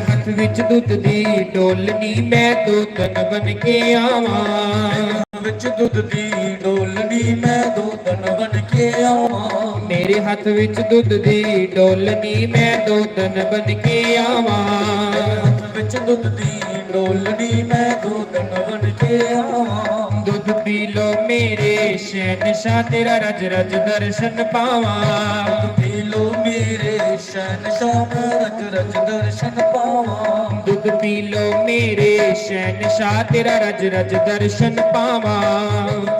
हथ विच दुध दी डोलनी मैं दो तन बन के आवां विच दुध दी डोलनी मैं दो तन बन के आवां मेरे हाथ विच दुध दी डोलनी मैं दो तन बन के आवां हाथ विच दुध दी डोलनी मैं दो तन बन के आवां दुध पी लो मेरे शहनशाह तेरा रज रज दर्शन पावां पी लो मेरे शहनशाह रज रज दर्शन पावां दुध पी लो मेरे शहनशाह तेरा रज रज दर्शन पावां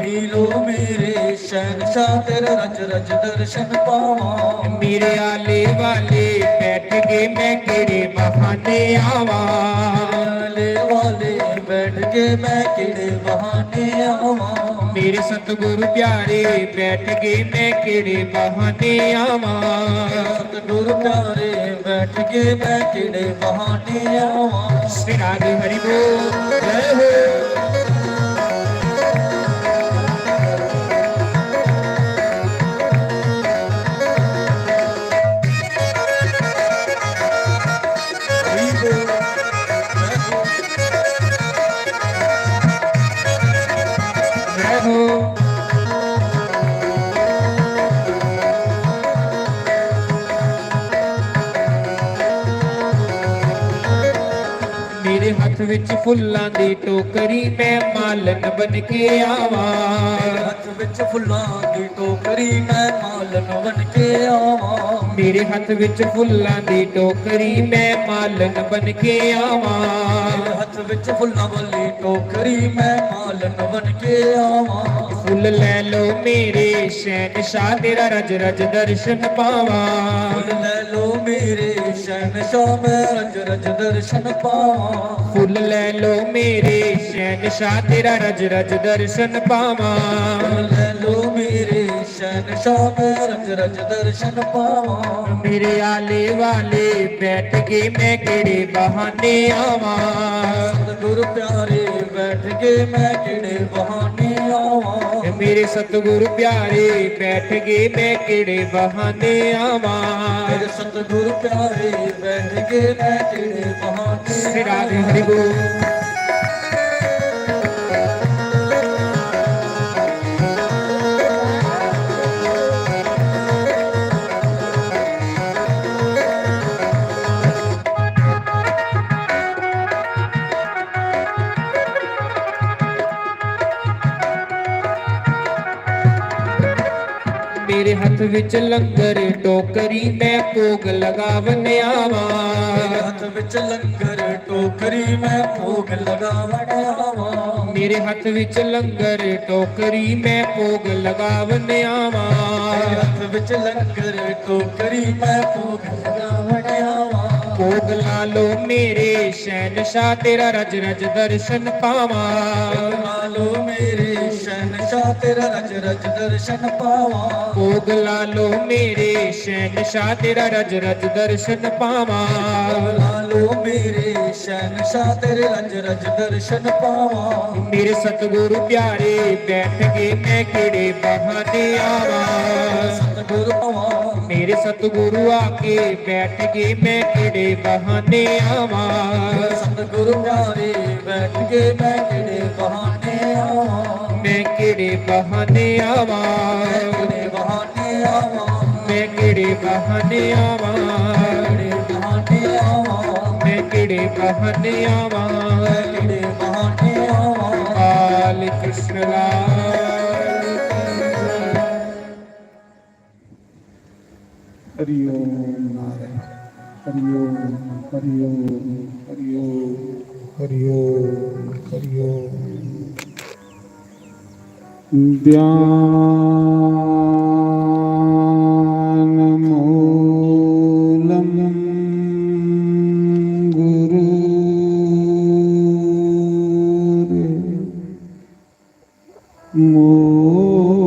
पी लो मेरे शहनशाह तेरा रज रज दर्शन पावां मेरे आले वाले बैठ के मैं केड़े बहाने आवां आले वाले बैठ के मैं केड़े बहाने आवां मेरे सतगुरु प्यारे बैठ के मैं केड़े बहाने आवां सतगुरु प्यारे बैठ के मैं केड़े बहाने आवां श्री राग हरि बोल जय हो मेरे हथ विच फुल्लां दी टोकरी मैं मालन बन के आवां हथ विच फुल्लां दी टोकरी मैं मालन बन के आवां मेरे हथ विच फुल्लां दी टोकरी मैं मालन बन के आवां हथ विच फुल्लां वाली टोकरी मैं मालन बन के आवां फुल ले लो मेरे शहनशाह तेरा रज रज दर्शन पावां फुल ले लो मेरे शहनशाह मैं रज रज दर्शन पावां फुल ले लो मेरे शहनशाह तेरा रज रज दर्शन पावां फुल ले लो मेरे शहनशाह मैं रज रज दर्शन पावां मेरे आले वाले बैठ के मैं केड़े बहाने आवां सतगुरु प्यारे बैठ के मैं केड़े बहाने आवां मेरे सतगुरु प्यारे बैठ के मैं केड़े बहाने आवां मेरे सतगुरु प्यारे बैठ के मैं केड़े बहाने श्री राधे हरि बोल मेरे हथ विच लंगर टोकरी मैं भोग लगावन आवां हथ विच लंगर टोकरी मैं भोग लगावण आवां मेरे हथ विच लंगर टोकरी मैं भोग लगावन आवां हथ विच लंगर टोकरी मैं भोग लगावण आवां भोग ला लो मेरे शहनशाह तेरा रज रज दर्शन पावां लो मेरे शहनशाह तेरा रज रज दर्शन पावां भोग ला लो मेरे शहनशाह तेरा रज रज दर्शन पावां लो मेरे शहनशाह तेरे रज रज दर्शन पावां मेरे सतगुरु प्यारे बैठ के मैं केड़े बहाने आवां सतगुरु पावां मेरे सतगुरु आके बैठ के मैं केड़े बहाने आवां सतगुरु प्यारे बैठ के मैं केड़े बहाने आवां मैं केड़े बहाने आवां केड़े बहाने आवां मैं केड़े बहाने आवां केड़े बहाने आवां मैं केड़े बहाने आवां केड़े बहाने आवां काल कृष्ण लाल हरि ओम नारायण हरि ओम हरि ओम हरि ओम हरि ओम हरि ओम ध्यान मूलम गुरु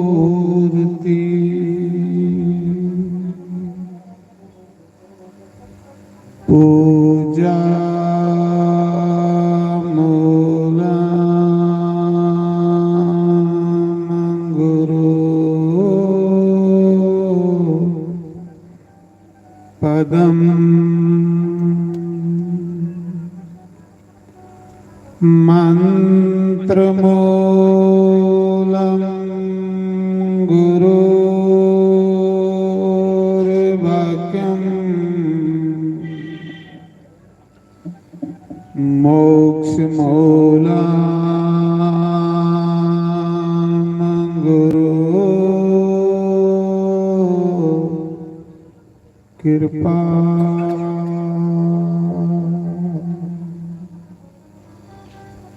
मूर्ति पूजा पदम मन्त्रमूलं गुरुर्वाक्यम् मोक्षमूलं गुरु कृपा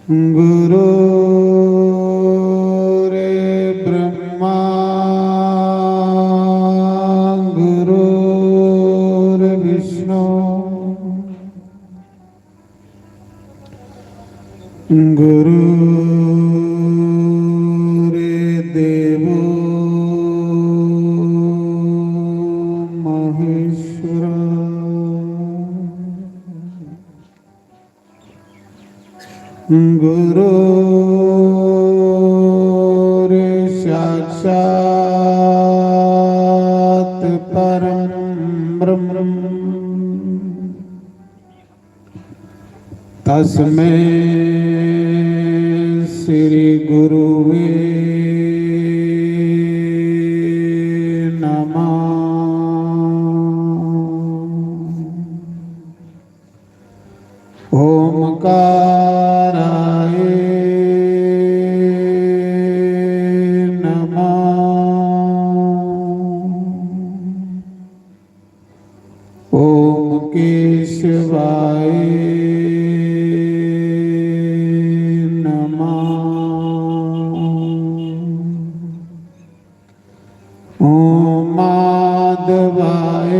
गुरुर्ब्रह्मा गुरुर्विष्णु गुरुर्देवो महेश्वरा गुरुर्साक्षात् परं ब्रह्म तस्मै श्री गुरुवे नमः। ओमकाराय नमः। ओम केशवाय नमः। ओम माधवाय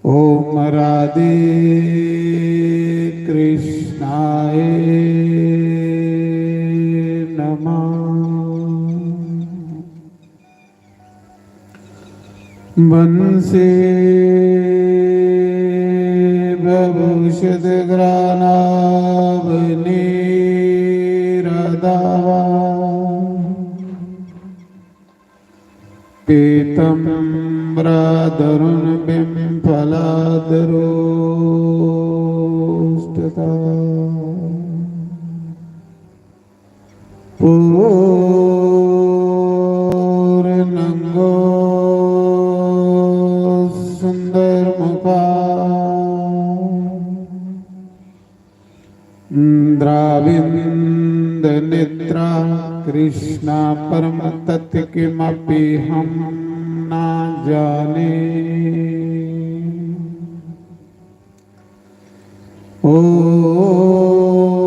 ओम राधे कृष्णाय नमः। वंशे भूषद्ग्रानावनीरदावा पीतम्बराधरुण बिम्फलाधरोष्टता पूर्णंगो सुंदरमुखा द्राविन्दनेत्रा कृष्णा परम तत्व किमपि हम ना जाने।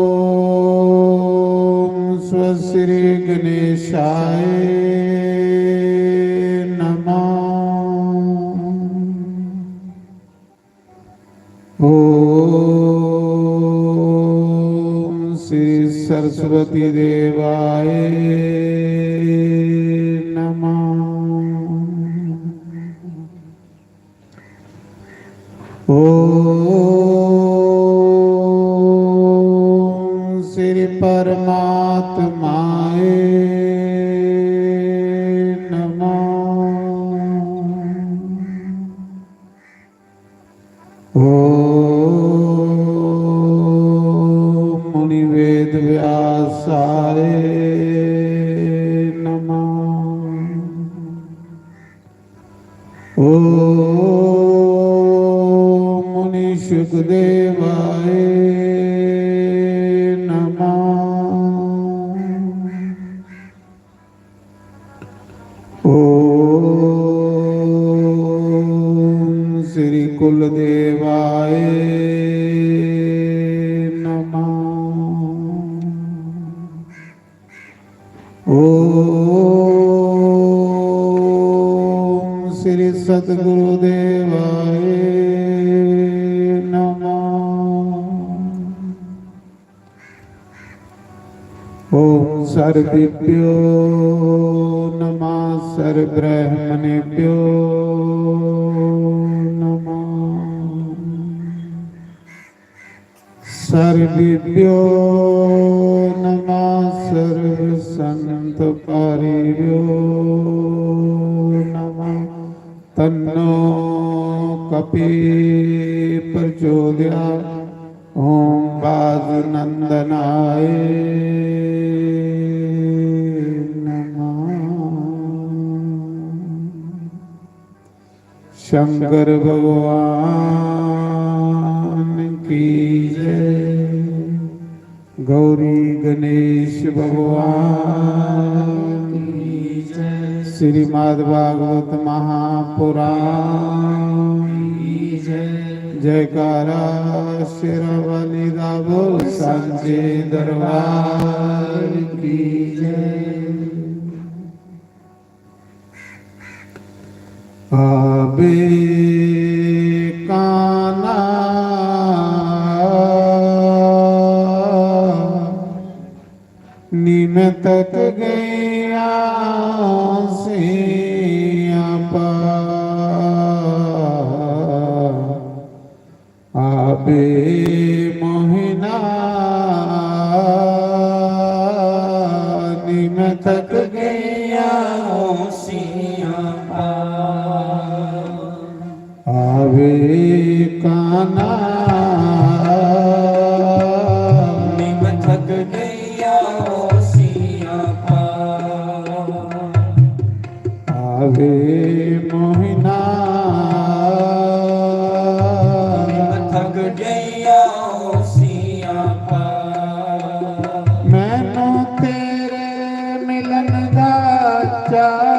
ओम स्वश्री गणेशाय नमः। ओम श्री सरस्वती देवाय नमः। ओम श्री परमात्माय नमः। ओम मुनि वेद व्यासाय नमः। ओम मुनि सुखदेवाय नमः। ओम श्री कुलदेवाय नमः। ओम श्री सद्गुरुदेवाय नमः। ओम सर्वेभ्यो नमः सर्वब्रह्मणेभ्यो नमः। सर्वेभ्यो नमः सर्वसंतकारिभ्यो नमः। ਤਨੋ ਕਪੀ ਪ੍ਰਚੋਦਿਆ ਓਮ ਬਾਜ ਨੰਦਨਾਏ ਨਮः। शंकर भगवान की जय। गौरी गणेश भगवान की जय। श्रीमद् भागवत महापुराण की जय। जयकारा शेरावाली दा बोल सांचे दरबार की जय। आबे काना नीम तक गया से आपा। आबे मोहिना नीम तक गया आवे काना निम थक गया सियापा। आवे मोहिना निम थक गया सियापा। मैनू तेरे मिलन दा चाह।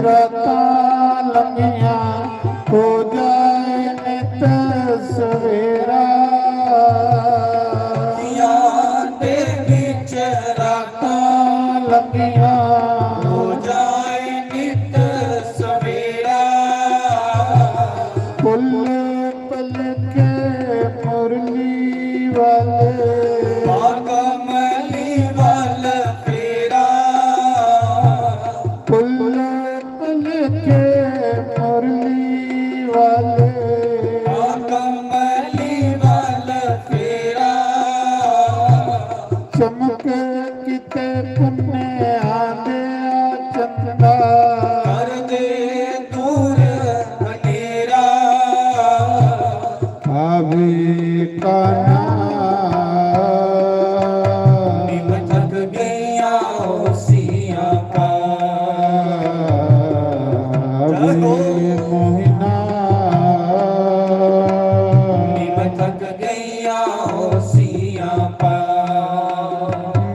ਰਾਤਾਂ ਲੰਘੀਆਂ ਹੋ ਜਾਏ ਨਿਤ ਸਵੇਰਾ। ਦੇ ਵਿੱਚ ਰਾਤਾਂ ਲੰਘੀਆਂ ਹੋ ਜਾਏ ਨਿਤ ਸਵੇਰਾ। ਫੁੱਲ ਪਲਕੇ ਮੁਰਲੀ ਵਾਲੇ ਕਮਲੀ ਵੱਲ ਫੇਰਾ। ਫੁੱਲ ਪਲਕੇ ਮੁਰਲੀ ਵਾਲੇ ਕਮਲੀ ਵੱਲ ਫੇਰਾ। ਚਮਕ ਕਿਤੇ ਪੁੰਨਿਆਂ ਦੇ ਚੰਦਾ ਕਰਦੇ ਦੂਰ ਹਨੇਰਾ। ਆਵੇ ਕਾਨਾ ਥਕ ਗਈਆਂ ਸਿਆਪਾ। ਆਵੇ ਮੋਹਿਨਾ ਥਕ ਗਈਆਂ ਸਿਆਪਾ।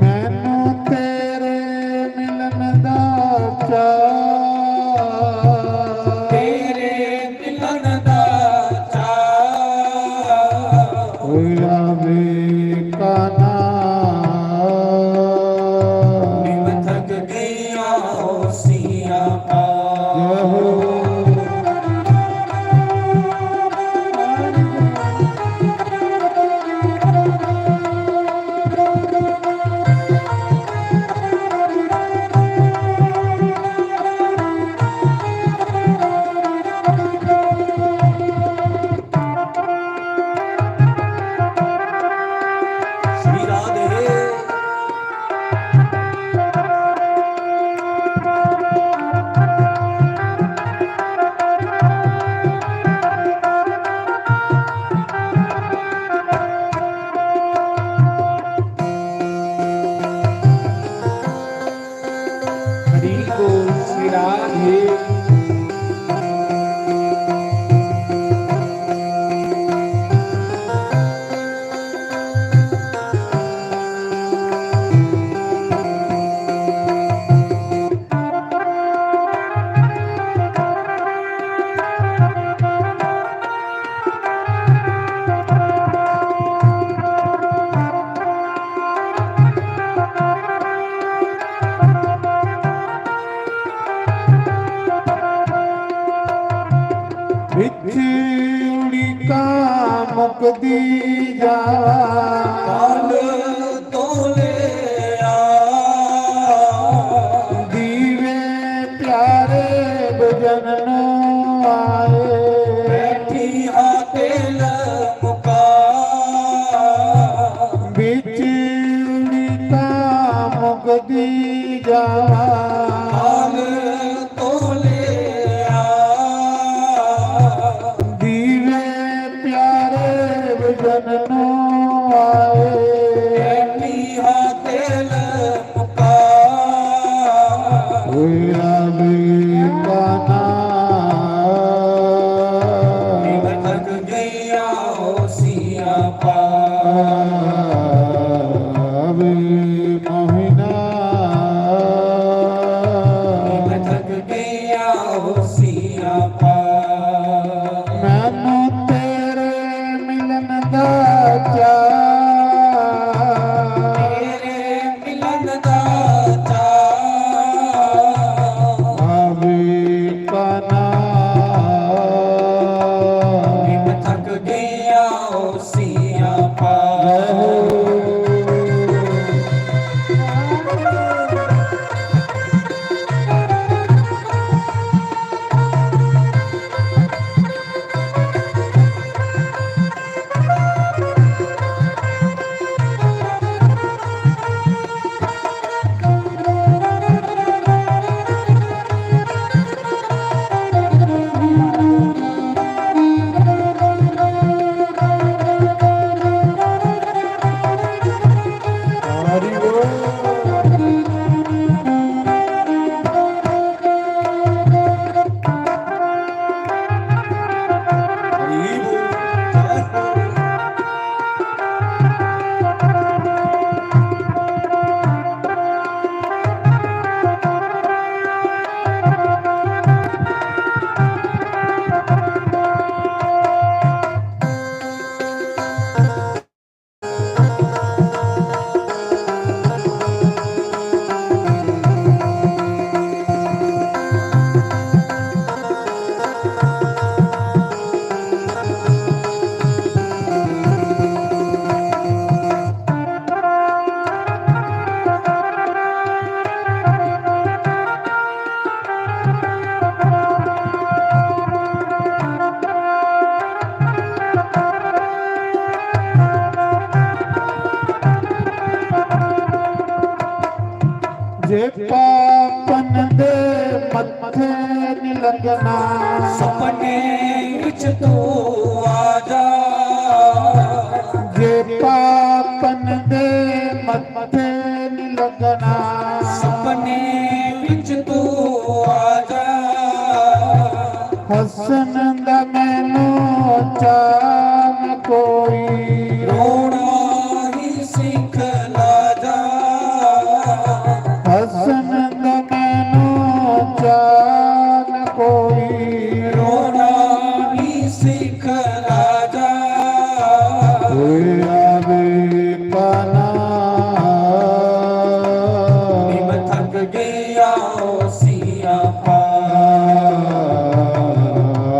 ਮੈਨੂੰ ਤੇਰੇ ਮਿਲਣ ਦਾ ਚਾਅ। ਤੇਰੇ ਮਿਲਣ ਦਾ ਚਾਅ। ਹੋਇਆ ਵੇ ਕਾਨਾ श्री राधे हरि बोल श्री राधे विछुड़ी का मुक्ति जावा काल तोले दीवे प्यारे भजन आए बैठी आते मुका बिछुड़ी का मुक्ति जावा काल तोले दीवे प्यारे भजन आए बैठी आते मुका थक गया हो सिया पा थक गया हो सिया पा मैनू तेरे मिलन दा चाਅ तेरे मिलन दा चा आवे काना थक गया हो सिया पा हरि बोल हरि बोल जय बोल जे पापन दे मथे नी लगना सपने विच तू आजा जे पापन दे मथे नी लगना सपने विच तू आजा हसन दा मैनू चाह कोई रोना ही सिख लाजा हसन दा मैनू चाह कोई रोना ही सिख लाजा कोई आवे पाना मैं थक गया हो सिया पा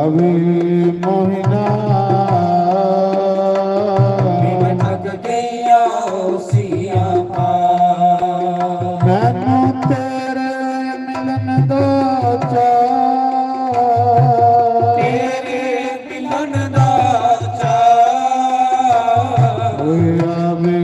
आवे मोहिना मैं थक गया हो सिया पा मैनू तेरे मिलन दो चाह तेरे मिलन दा चा कोई आवे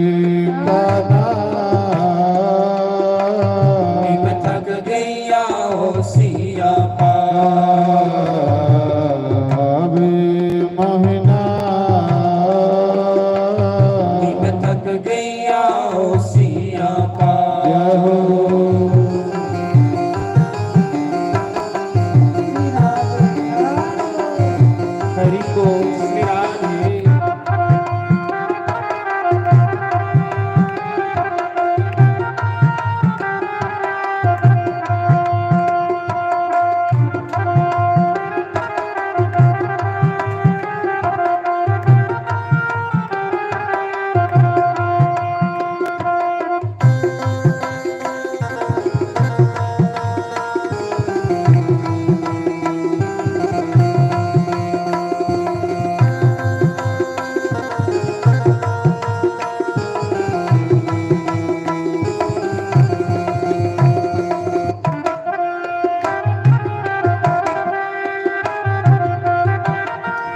होसिया का जय हो हरि को श्री राधे।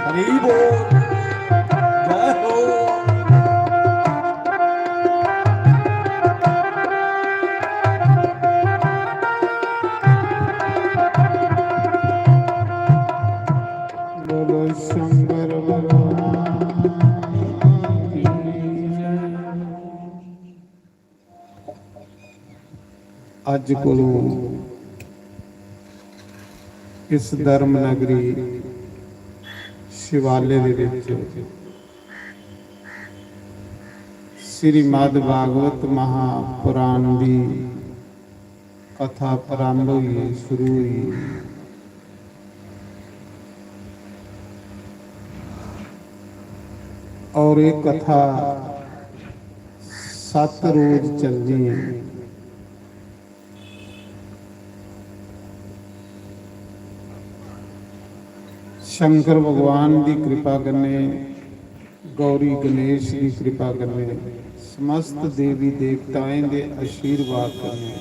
हरि बोल जय हो बोलो शंकर भगवान की जय। ਅੱਜ ਕੋਲੋਂ ਇਸ ਧਰਮ ਨਗਰੀ शिवाले दे विच श्रीमद् भागवत महापुराण की कथा प्रारंभ हुई शुरू हुई। और ये कथा 7 रोज चलनी है। शंकर भगवान की कृपा करने, गौरी गणेश की कृपा करने, समस्त देवी देवताएं के आशीर्वाद करने,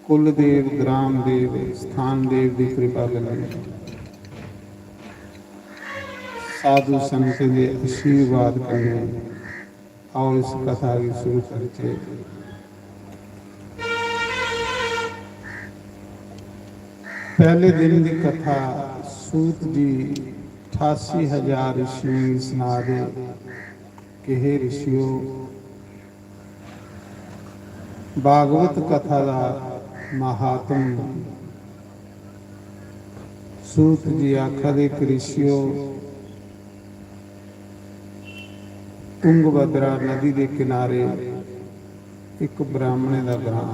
कुल देव, ग्राम देव, स्थान देव की कृपा करने, साधु संत के आशीर्वाद करने। और इस कथा की शुरू करके पहले दिन की कथा सूत जी 88,000 ऋषि सुना दे कि हे ऋषियों, भागवत कथा का महात्म। सूत जी आखा दे कि ऋषियों, तुंगभद्रा नदी के किनारे एक ब्राह्मणे का ग्राम,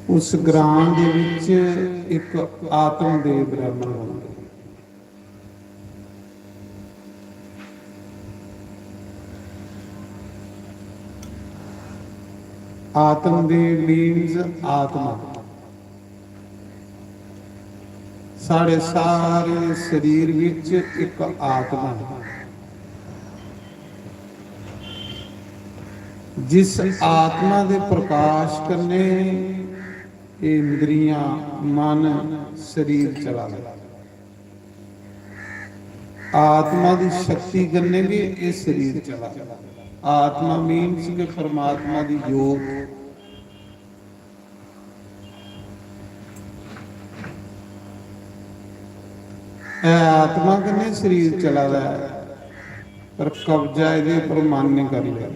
उस ग्राम दे विच एक आत्मदेव ब्राह्मण होंगे। आत्मदेव मीन्स आत्मा। साढ़े सारे शरीर विच एक आत्मा है। जिस आत्मा दे प्रकाश करने इंद्रियां, मन, शरीर चला गया। आत्मा की शक्ति करने भी ये शरीर चला गया। आत्मा मीन्स के परमात्मा की योग। आत्मा कन्ने शरीर चला गया, पर कब्जा ये पर मन ने कर लिया।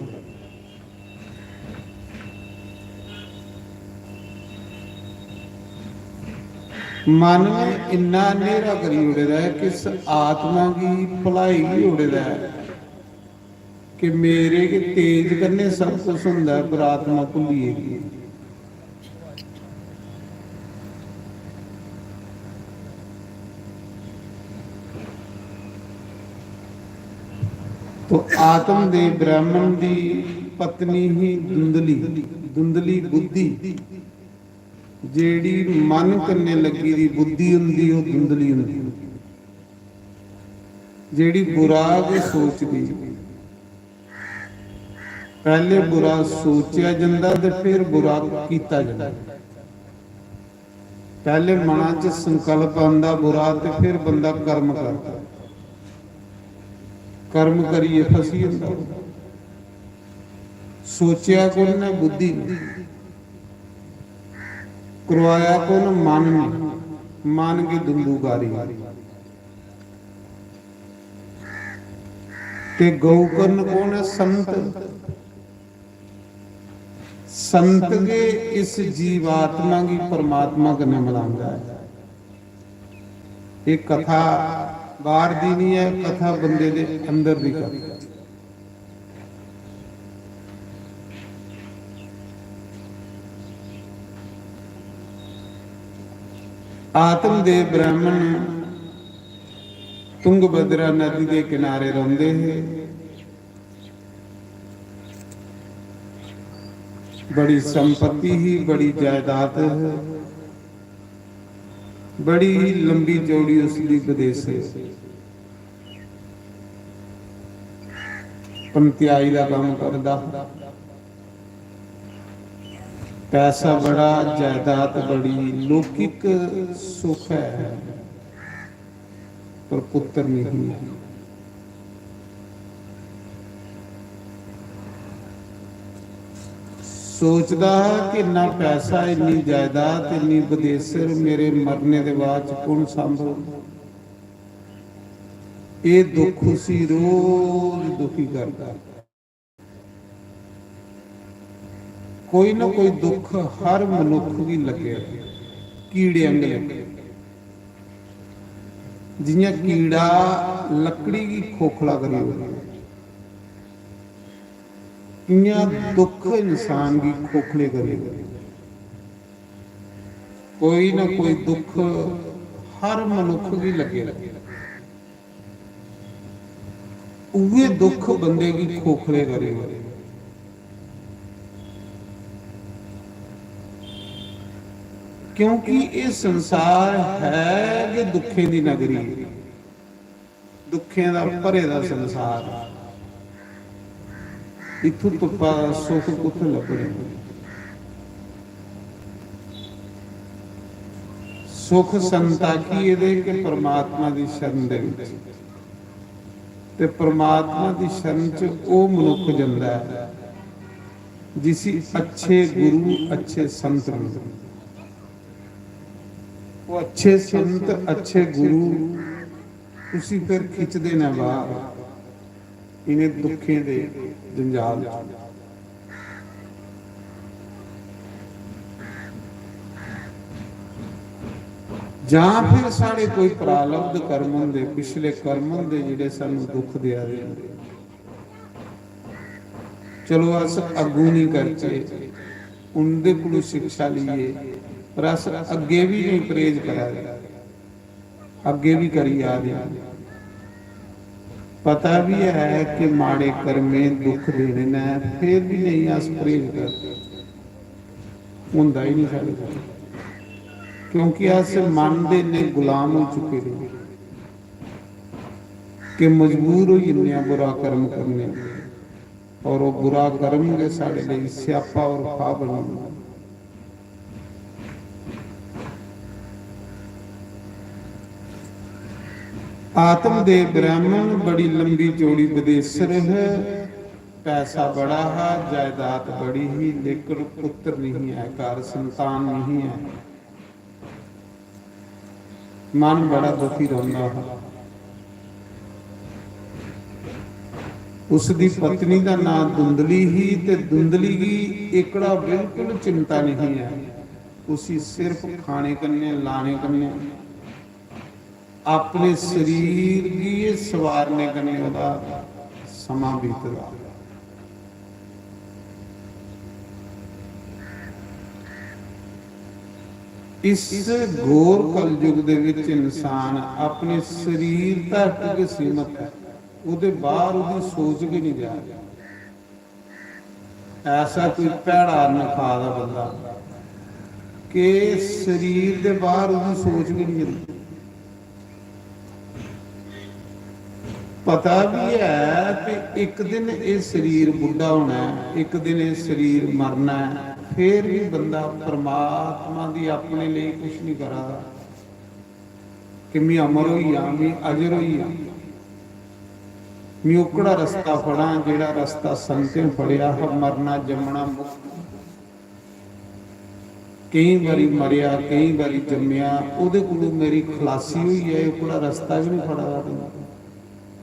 मन में इन्ना अंधेरा करी उड़ेदा है कि इस आत्मा की भलाई ही उड़ेदा है कि मेरे के तेज करने सब कुछ होंदा है, पर आत्मा भुलिएगी। तो आत्मदेव ब्राह्मण की पत्नी ही धुंधली बुद्धि, जेड़ी मन करने लगी दी बुद्धि हुंदी वो धुंधली हुंदी। जेड़ी बुरा के सोचदी, पहले बुरा सोचा जांदा ते फिर बुरा कीता जांदा। पहले मना च संकल्प आंदा बुरा ते फिर बंदा कर्म करता। कर्म करिए फसी जांदा। सोचिया कौन ने? बुद्धि ने। करवाया कौन? मन ने। मन की दुंदुकारी। ਤੇ ਗਊਕਰਨ ਕੌਣ ਹੈ? ਸੰਤ। संत के इस जीवात्मा की परमात्मा कने मिलांदा है। एक कथा बाहर दी नहीं है, कथा बंदे दे अंदर दी कथा। आत्मदेव ब्राह्मण तुंगभद्रा नदी के किनारे रहंदे हैं। बड़ी संपत्ति ही, बड़ी जायदाद है, बड़ी लंबी चौड़ी उसकी विदेश है। पंत्याई का काम करदा, पैसा बड़ा, जायदाद बड़ी, लौकिक सुख है पर पुत्र नहीं है। सोचता है कि ना पैसा, इन्नी जायदाद, इन्नी विदेशर, मेरे मरने के बाद कौन संभल। ये दुख उसी रोज दुखी करता। कोई ना कोई दुख हर मनुख भी लगे, कीड़े अंग लगे। जियां कीड़ा लकड़ी की खोखला करी होती, दुख इंसान की खोखले करेगा। कोई ना कोई दुख हर मनुख भी लगे, उहे दुख बंदे की खोखले करेगा। क्योंकि ये संसार है कि दुखे की नगरी, दुखे का भरे का संसार। इथों तुपा सुख कुछ लभने। सुख संता की ये कि परमात्मा की शरण दे विच, ते परमात्मा की शरण च वो मनुख जांदा है जिसी अच्छे गुरु, अच्छे संत मिलदे। वो अच्छे संत, अच्छे गुरु उसी फिर खिंचदे ने बाहर इन्हें दुखे दे जंजाल। जहां फिर साढ़े कोई प्रारब्ध कर्म होंदे, पिछले कर्म होंदे जिहड़े सानू दुख दिया दे, चलो अस अगू नहीं करचे, उनके कोलों शिक्षा लीए, पर अस अगे भी नहीं परहेज करा, अगे भी करी आ रहे। पता भी है कि माड़े कर्मे दुख देने ने, फिर भी नहीं अस परहेज करते, हुंदा ही नहीं साडे कोल। क्योंकि अस मन दे ने गुलाम हो चुके हैं कि मजबूर हो जिन्ने बुरा कर्म करने, और वो बुरा कर्म के साडे लई स्यापा और खा बने। आत्मदेव ब्राह्मण बड़ी लंबी चौड़ी विदेशर है, पैसा बड़ा है, जायदाद बड़ी ही, लेकिन पुत्र नहीं है, घर संतान नहीं है। मन बड़ा दुखी रहता है। उसकी पत्नी का नाम धुंधली ही, ते धुंधली की एकड़ा बिल्कुल चिंता नहीं है, उसी सिर्फ खाने कन्ने, लाने कन्ने, अपने शरीर की सवारने कने ओदा समा बीतदा। इस घोर कलयुग दे विच इंसान अपने शरीर तक के सीमित है, उहदे बाहर उहदी सोच भी नहीं जा रही। ऐसा कोई भैड़ा नखा दा बंदा कि शरीर दे बाहर उहदी सोच भी नहीं जाती। पता भी है कि एक दिन ये शरीर बुढ़ा होना है, एक दिन ये शरीर मरना है, फिर भी बंदा परमात्मा की अपने लिए कुछ नहीं करा कि मैं अमर होई आ, मैं अजर होई आ, मैं ओकड़ा रस्ता फड़ा जेड़ा रस्ता संतें फड़िया है, मरना जमना मुक्त। कई बारी मरिया, कई बारी जम्मिया, उहदे कोलों मेरी खलासी हुई है, ओकड़ा रस्ता भी नहीं फड़ा।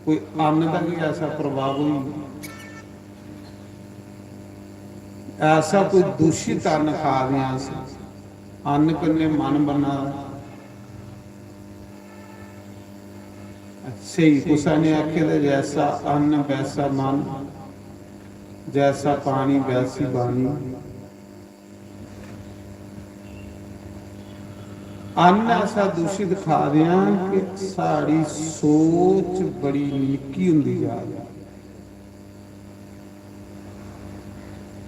ਕੋਈ ਅੰਨ ਦਾ ਵੀ ਐਸਾ ਪ੍ਰਭਾਵ ਹੋਈ, ਐਸਾ ਕੋਈ ਦੂਸ਼ਿਤ ਅੰਨ ਖਾ ਗਿਆ ਸੀ, ਅੰਨ ਕੰਨੇ ਮਨ ਬਣਾ ਸਹੀ ਕੁਸਾ ਨੇ ਆਖੇ ਦੇ ਜੈਸਾ ਅੰਨ ਵੈਸਾ ਮਨ, ਜੈਸਾ ਪਾਣੀ ਵੈਸੀ ਬਾਣੀ। ਅੰਨ ਐਸਾ ਦੂਸ਼ਿਤ ਖਾ ਰਿਹਾ ਕਿ ਸਾਡੀ ਸੋਚ ਬੜੀ ਨਿੱਕੀ ਹੁੰਦੀ ਜਾ ਰਹੀ,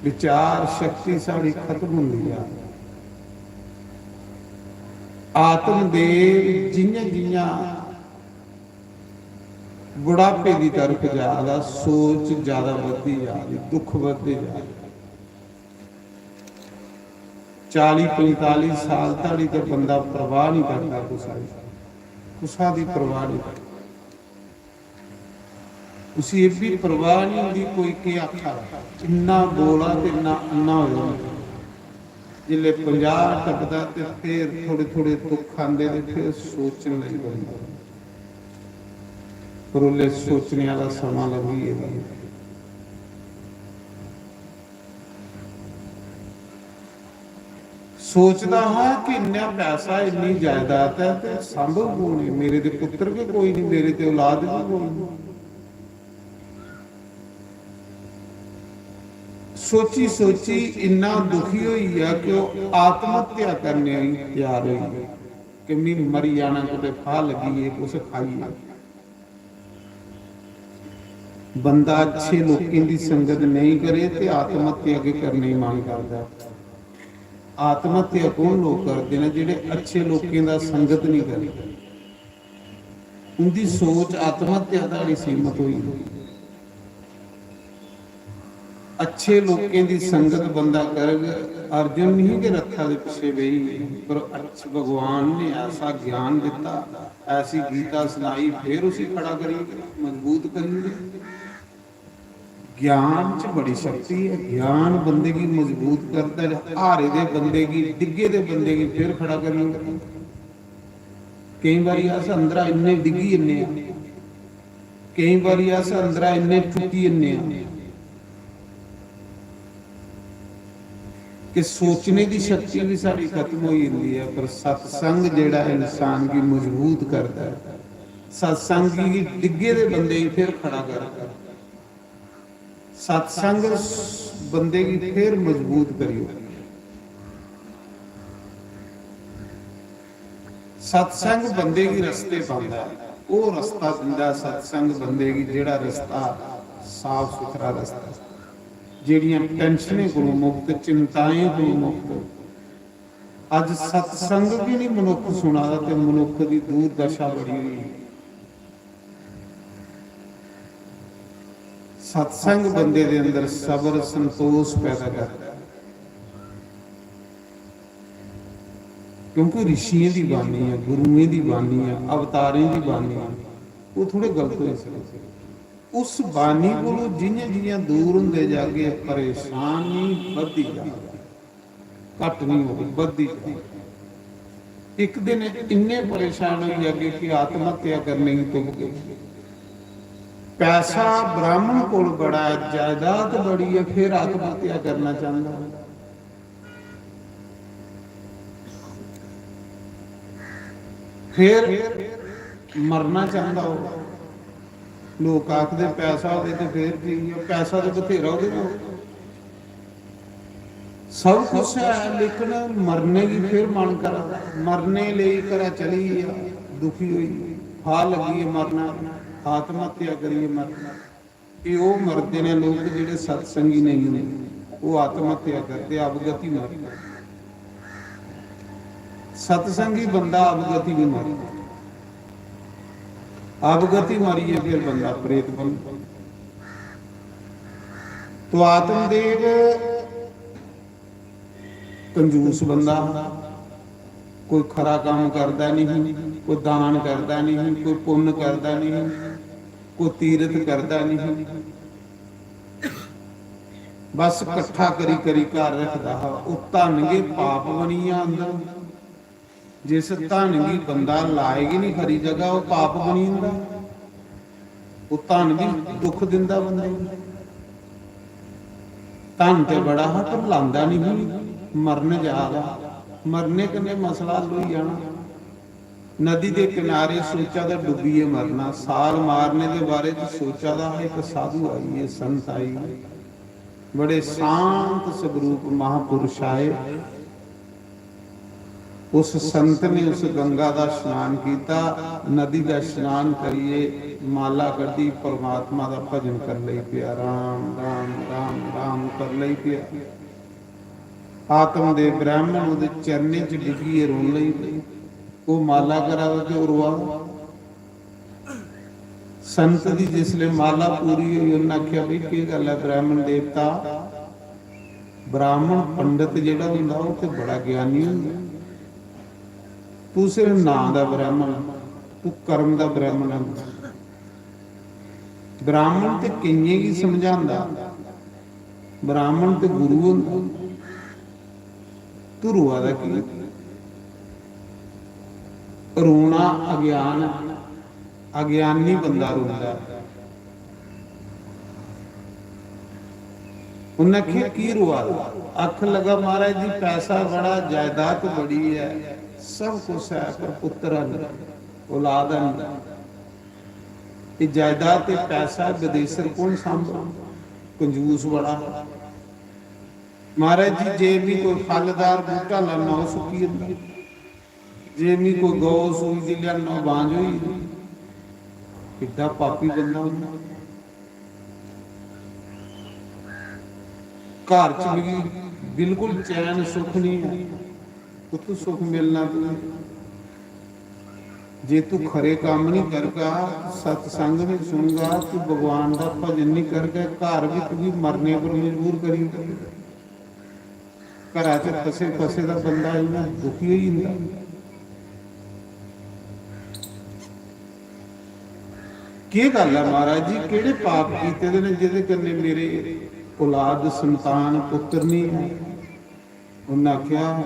ਵਿਚਾਰ ਸ਼ਕਤੀ ਸਾਡੀ ਖਤਮ ਹੁੰਦੀ ਜਾ ਰਹੀ। ਆਤਮ ਦੇ ਜਿਹੀਆਂ ਜਿਹੀਆਂ ਬੁਢਾਪੇ ਦੀ ਤਰਫ ਜ਼ਿਆਦਾ ਸੋਚ ਜ਼ਿਆਦਾ ਵੱਧਦੀ ਜਾ ਰਹੀ, ਦੁੱਖ ਵੱਧਦੇ ਜਾ ਰਹੇ। 40-45 ਸਾਲ ਤੱਕ ਤੇ ਬੰਦਾ ਪ੍ਰਵਾਹ ਨਹੀਂ ਕਰਦਾ, ਕੁਛਾ ਦੀ ਪ੍ਰਵਾਹ ਨਹੀਂ ਕਰਦਾ। ਉਸੇ ਇਹ ਵੀ ਪ੍ਰਵਾਹ ਨਹੀਂ ਹੁੰਦੀ ਕੋਈ ਕੀ ਆਖਾ, ਇੰਨਾ ਬੋਲਾ ਤੇ ਇੰਨਾ ਅੰਨਾ ਹੋ ਜਾਂਦਾ। ਜਿਲੇ 50 ਟੱਪਦਾ ਤੇ ਫਿਰ ਥੋੜੇ ਥੋੜੇ ਦੁੱਖ ਆਉਂਦੇ ਤੇ ਫਿਰ ਸੋਚਣ ਲਈ ਬੰਦਾ, ਪਰ ਉਹਲੇ ਸੋਚਣੇ ਵਾਲਾ ਸਮਾਂ ਲੱਗੀ ਹੈ। ਸੋਚਦਾ ਹਾਂ ਕਿ ਇੰਨਾ ਪੈਸਾ ਇੰਨੀ ਜਾਇਦਾਦ ਹੈ ਤੇ ਸੰਭਵ ਹੋਣੀ, ਮੇਰੇ ਦੇ ਪੁੱਤਰ ਵੀ ਕੋਈ ਨਹੀਂ, ਮੇਰੇ ਤੇ ਔਲਾਦ ਵੀ ਕੋਈ ਨਹੀਂ। ਸੋਚੀ ਸੋਚੀ ਇੰਨਾ ਦੁਖੀ ਹੋਈ ਆ ਕਿ ਉਹ ਆਤਮ ਹੱਤਿਆ ਕਰਨੇ ਲਈ ਤਿਆਰ ਹੋਈ ਕਿ ਮੈਂ ਮਰੀ ਜਾਣਾ, ਕਿਤੇ ਫਾਹ ਲੱਗੀ ਕੁਛ ਖਾਈਏ। ਬੰਦਾ ਅੱਛੇ ਲੋਕਾਂ ਦੀ ਸੰਗਤ ਨਹੀਂ ਕਰੇ ਤੇ ਆਤਮ ਹੱਤਿਆ ਅੱਗੇ ਕਰਨੀ ਮੰਗ ਕਰਦਾ। ਆਤਮ ਹੱਤਿਆ ਕੌਣ ਲੋਕ ਕਰਦੇ ਨੇ? ਜਿਹੜੇ ਅੱਛੇ ਲੋਕਾਂ ਦਾ ਸੰਗਤ ਨਹੀਂ ਕਰਦੇ। ਉਨਦੀ ਸੋਚ ਆਤਮ ਹੱਤਿਆ ਦਾ ਸੀਮਤ ਹੋਈ। ਅੱਛੇ ਲੋਕਾਂ ਦੀ ਸੰਗਤ ਬੰਦਾ ਕਰੇਗਾ। ਅਰਜਨ ਨਹੀਂ ਕਿ ਰੱਥਾਂ ਦੇ ਪਿੱਛੇ ਬਈ, ਪਰ ਭਗਵਾਨ ਨੇ ਐਸਾ ਗਿਆਨ ਦਿੱਤਾ, ਐਸੀ ਗੀਤਾ ਸੁਣਾਈ, ਫਿਰ ਉਸੇ ਖੜਾ ਕਰੀਏ, ਮਜ਼ਬੂਤ ਕਰੀਏ। ਗਿਆਨ 'ਚ ਬੜੀ ਸ਼ਕਤੀ ਹੈ। ਗਿਆਨ ਬੰਦੇ ਦੀ ਮਜ਼ਬੂਤ ਕਰਦਾ ਹੈ, ਹਾਰੇ ਦੇ ਬੰਦੇ ਦੀ, ਡਿੱਗੇ ਦੇ ਬੰਦੇ ਦੀ ਫਿਰ ਖੜਾ ਕਰੀਏ। ਕਈ ਵਾਰੀ ਅਸ ਅੰਦਰਾ ਇੰਨੇ ਡਿੱਗੀ ਇੰਨੇ ਆ, ਕਈ ਵਾਰੀ ਅਸ ਅੰਦਰਾ ਇੰਨੇ ਟੁੱਟੀ ਇੰਨੇ ਆ ਕਿ ਸੋਚਣੇ ਦੀ ਸ਼ਕਤੀ ਵੀ ਸਾਡੀ ਖਤਮ ਹੋ ਜਾਂਦੀ ਹੈ। ਪਰ ਸਤਸੰਗ ਜਿਹੜਾ ਇਨਸਾਨ ਦੀ ਮਜ਼ਬੂਤ ਕਰਦਾ ਹੈ, ਸਤਸੰਗ ਦੀ ਡਿੱਗੇ ਦੇ ਬੰਦੇ ਹੀ ਫਿਰ ਖੜਾ ਕਰਦਾ। ਸਤਸੰਗ ਬੰਦੇ ਦੀ ਫਿਰ ਮਜ਼ਬੂਤ ਕਰਿਓ। ਸਤਸੰਗ ਬੰਦੇ ਦੀ ਰਸਤੇ ਪਾਉਂਦਾ ਹੈ, ਉਹ ਰਸਤਾ ਦਿੰਦਾ ਸਤਸੰਗ ਬੰਦੇ ਦੀ, ਜਿਹੜਾ ਰਸਤਾ ਸਾਫ ਸੁਥਰਾ ਰਸਤਾ, ਜਿਹੜੀਆਂ ਟੈਨਸ਼ਨਾਂ ਕੋਲੋਂ ਮੁਕਤ, ਚਿੰਤਾਵਾਂ ਕੋਲੋਂ ਮੁਕਤ। ਅੱਜ ਸਤਸੰਗ ਵੀ ਨਹੀਂ ਮਨੁੱਖ ਸੁਣਾਦਾ ਤੇ ਮਨੁੱਖ ਦੀ ਦੂਰ ਦਸ਼ਾ ਬੜੀ ਹੋਈ। ਸਤਸੰਗ ਬੰਦੇ ਦੇ ਅੰਦਰ ਸਬਰ, ਸੰਤੋਸ਼ ਪੈਦਾ ਕਰਦਾ, ਕਿਉਂਕਿ ਰਿਸ਼ੀਆਂ ਦੀ ਬਾਣੀ ਹੈ, ਗੁਰੂਆਂ ਦੀ ਬਾਣੀ ਹੈ, ਅਵਤਾਰਾਂ ਦੀ ਬਾਣੀ ਹੈ। ਉਹ ਥੋੜੇ ਗਲਤ ਹੋਏ ਸੀ। ਉਸ ਬਾਣੀ ਕੋਲੋਂ ਜਿਹੀਆਂ ਜਿਹੀਆਂ ਦੂਰ ਹੁੰਦੇ ਜਾਗੇ, ਪਰੇਸ਼ਾਨੀ ਵੱਧਦੀ ਜਾਂਦੀ, ਘੱਟ ਨਹੀਂ ਹੋਈ, ਵੱਧਦੀ ਜਾਂਦੀ। ਇੱਕ ਦਿਨ ਇੰਨੇ ਪਰੇਸ਼ਾਨ ਹੋ ਜਾਗੇ ਕਿ ਆਤਮ ਹੱਤਿਆ ਕਰਨੇ ਹੀ ਤੁਮ ਗਏ। ਪੈਸਾ ਬ੍ਰਾਹਮਣ ਕੋਲ ਬੜਾ, ਜਾਇਦਾਦ ਬੜੀ ਹੈ, ਫਿਰ ਆਤਮ ਹੱਤਿਆ ਕਰਨਾ ਚਾਹੁੰਦਾ। ਫਿਰ ਮਰਨਾ ਚਾਹੁੰਦਾ ਉਹ। ਲੋਕ ਆਖਦੇ ਪੈਸਾ ਹੋਵੇ ਤੇ ਫਿਰ ਕੀ, ਪੈਸਾ ਤਾਂ ਬਥੇਰਾ ਉਹਦੇ ਕੋਲ, ਸਭ ਕੁਛ ਹੈ, ਲੇਕਿਨ ਮਰਨੇ ਦੀ ਫਿਰ ਮਨ ਕਰਦਾ। ਮਰਨੇ ਲਈ ਕਰਾ ਚਲੀ ਆ, ਦੁਖੀ ਹੋਈ, ਫਾਹ ਲੱਗੀ ਹੈ ਮਰਨਾ, ਆਤਮ ਹੱਤਿਆ ਕਰੀਏ ਮਰਨਾ। ਇਹ ਉਹ ਮਰਦੇ ਨੇ ਲੋਕ ਜਿਹੜੇ ਸਤਸੰਗੀ ਨਹੀਂ ਨੇ, ਉਹ ਆਤਮ ਹੱਤਿਆ ਕਰਦੇ, ਅਵਗਤੀ ਮਰਦੇ। ਸਤਸੰਗੀ ਬੰਦਾ ਅਵਗਤੀ ਨਹੀਂ ਮਰਦਾ। ਅਵਗਤੀ ਮਾਰੀਏ ਫਿਰ ਬੰਦਾ ਪ੍ਰੇਤ ਬਣਦਾ। ਤੋ ਆਤਮਦੇਵ ਕੰਜੂਸ ਬੰਦਾ, ਕੋਈ ਖਰਾ ਕੰਮ ਕਰਦਾ ਨਹੀਂ, ਕੋਈ ਦਾਨ ਕਰਦਾ ਨਹੀਂ, ਕੋਈ ਪੁੰਨ ਕਰਦਾ ਨਹੀਂ, ਕੋਈ ਤੀਰਥ ਕਰਦਾ ਨਹੀਂ, ਬਸ ਇਕੱਠਾ ਕਰੀ ਕਰੀ ਘਰ ਰੱਖਦਾ। ਉਹ ਧਨਗੇ ਪਾਪ ਬਣੀਆਂ ਅੰਦਰ। ਜਿਸ ਧਨਗੀ ਬੰਦਾ ਲਾਏਗੀ ਨਹੀਂ ਖਰੀ ਜਗ੍ਹਾ, ਉਹ ਪਾਪ ਬਣੀ ਹੁੰਦਾ। ਉਹ ਧਨ ਵੀ ਦੁੱਖ ਦਿੰਦਾ ਬੰਦੇ ਨੂੰ। ਧਨ ਤੇ ਬੜਾ ਹੈ ਪਰ ਲਾਂਦਾ ਨਹੀਂ ਵੀ ਮਰਨ ਜਾਗਾ, ਮਰਨੇ ਕਨੇ ਮਸਲਾ ਹੱਲ ਹੋਈ ਜਾਣਾ। ਨਦੀ ਦੇ ਕਿਨਾਰੇ ਸੋਚਾ ਦਾ ਡੁੱਬੀਏ ਮਰਨਾ, ਸਾਲ ਮਾਰਨੇ ਦੇ ਬਾਰੇ ਚ ਸੋਚਾ ਦਾ ਇੱਕ ਸਾਧੂ ਆਈ ਹੈ, ਸੰਤ ਆਈ, ਬੜੇ ਸ਼ਾਂਤ ਸਵਰੂਪ ਮਹਾਪੁਰਸ਼ ਆਏ। ਉਸ ਸੰਤ ਨੇ ਉਸ ਗੰਗਾ ਦਾ ਇਸ਼ਨਾਨ ਕੀਤਾ, ਨਦੀ ਦਾ ਇਸ਼ਨਾਨ ਕਰੀਏ, ਮਾਲਾ ਕੱਢੀ, ਪਰਮਾਤਮਾ ਦਾ ਭਜਨ ਕਰ ਲਈ ਪਿਆ, ਰਾਮ ਰਾਮ ਰਾਮ ਰਾਮ ਕਰ ਲਈ ਪਿਆ। ਆਤਮ ਦੇ ਬ੍ਰਾਹਮਣ ਉਹਦੇ ਚਰਨੇ ਚ ਡਿੱਗੀ ਰੋਣ ਲਈ ਪਈ। ਉਹ ਮਾਲਾ ਕਰਾਵੇ ਤੇ ਰੋਆ। ਸੰਤ ਦੀ ਜਿਸਲੇ ਮਾਲਾ ਪੂਰੀ ਹੋਈ, ਉਹਨਾਂ ਆਖਿਆ ਵੀ ਕੀ ਗੱਲ ਹੈ ਬ੍ਰਾਹਮਣ ਦੇਵਤਾ, ਬ੍ਰਾਹਮਣ ਪੰਡਤ ਜਿਹੜਾ ਹੁੰਦਾ ਉਹ ਤੇ ਬੜਾ ਗਿਆਨੀ ਹੁੰਦਾ, ਤੂੰ ਸਿਰਫ ਨਾਂ ਦਾ ਬ੍ਰਾਹਮਣ, ਤੂੰ ਕਰਮ ਦਾ ਬ੍ਰਾਹਮਣ ਹੈ। ਬ੍ਰਾਹਮਣ ਤੇ ਕਿੰਨੇ ਕੀ ਸਮਝਾਉਂਦਾ, ਬ੍ਰਾਹਮਣ ਤੇ ਗੁਰੂ ਹੁੰਦਾ, ਤੂੰ ਰੋਆ ਦਾ ਕੀ? ਰੋਣਾ ਅਗਿਆਨ, ਅਗਿਆਨੀ ਬੰਦਾ ਰੋਂਦਾ। ਉਹਨੇ ਆਖਿਆ ਕੀ ਰੋਆ? ਅੱਖ ਲਗਾ ਮਹਾਰਾਜ ਜੀ ਪੈਸਾ ਬੜਾ, ਜਾਇਦਾਦ ਬੜੀ ਹੈ, ਸਭ ਕੁਛ ਹੈ, ਪਰ ਪੁੱਤਰ ਔਲਾਦ ਨਹੀਂ। ਇਹ ਜਾਇਦਾਦ ਤੇ ਪੈਸਾ ਵਿਦੇਸ਼ਰ ਕੌਣ ਸੰਭਾਲੇ? ਕੰਜੂਸ ਬੜਾ। ਮਹਾਰਾਜ ਜੀ ਜੇ ਵੀ ਕੋਈ ਫਲਦਾਰ ਬੂਟਾ ਲਾਣਾ ਉਹ ਸੁੱਕੀ ਜਾਂਦਾ, ਜੇ ਵੀ ਕੋਈ ਗਊ ਸੂਈ ਦੀ ਲਿਆਣਾ ਬਾਂਝ ਹੋਈ। ਕਿੱਡਾ ਪਾਪੀ ਬੰਦਾ ਹੁੰਦਾ। ਘਰ ਚ ਵੀ ਬਿਲਕੁਲ ਚੈਨ ਸੁੱਖ ਨਹੀਂ ਹੈ, ਉੱਥੋਂ ਸੁੱਖ ਮਿਲਣਾ ਤੂੰ ਜੇ ਤੂੰ ਖਰੇ ਕੰਮ ਨਹੀਂ ਕਰਗਾ, ਸਤਸੰਗ ਨਹੀਂ ਸੁਣਗਾ, ਤੂੰ ਭਗਵਾਨ ਦਾ ਭਜਨ ਨਹੀਂ ਕਰਗਾ, ਘਰ ਵੀ ਤੂੰ ਮਰਨੇ ਪਰ ਮਜਬੂਰ ਕਰੀ। ਘਰਾਂ ਚ ਫਸੇ ਫਸੇ ਦਾ ਬੰਦਾ ਇੰਨਾ ਦੁਖੀ ਹੀ ਹੁੰਦਾ। ਕੀ ਗੱਲ ਹੈ ਮਹਾਰਾਜ ਜੀ, ਕਿਹੜੇ ਪਾਪ ਕੀਤੇ ਦੇ ਨੇ ਜਿਹਦੇ ਕੰਨੇ ਮੇਰੇ ਔਲਾਦ ਸੰਤਾਨ ਪੁੱਤਰ ਨਹੀਂ ਹੈ? ਉਹਨਾਂ ਆਖਿਆ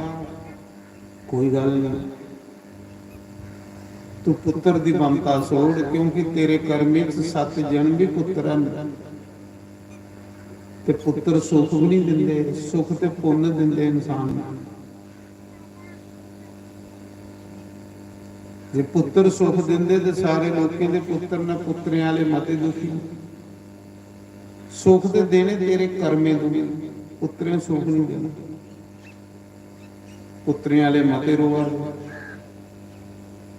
ਕੋਈ ਗੱਲ ਨਹੀਂ, ਤੂੰ ਪੁੱਤਰ ਦੀ ਮਮਤਾ ਛੋੜ, ਕਿਉਂਕਿ ਤੇਰੇ ਕਰਮ ਵਿੱਚ 7 ਜਨਮ ਵੀ ਪੁੱਤਰ ਹਨ, ਤੇ ਪੁੱਤਰ ਸੁਖ ਵੀ ਨਹੀਂ ਦਿੰਦੇ, ਸੁਖ ਤੇ ਪੁੰਨ ਦਿੰਦੇ ਇਨਸਾਨ ਨੂੰ। ਜੇ ਪੁੱਤਰ ਸੁਖ ਦਿੰਦੇ ਤੇ ਸਾਰੇ ਲੋਕਾਂ ਦੇ ਪੁੱਤਰ ਨਾ ਪੁੱਤਰਿਆਂ ਵਾਲੇ ਮਤੇ ਦੁਖੀ। ਸੁਖ ਤੇ ਦੇਣੇ ਤੇਰੇ ਕਰਮੇ ਤੋਂ, ਪੁੱਤਰਿਆਂ ਸੁਖ ਨਹੀਂ ਦੇਣਾ, ਪੁੱਤਰਿਆਂ ਵਾਲੇ ਮਤੇ ਰੋਵਾ।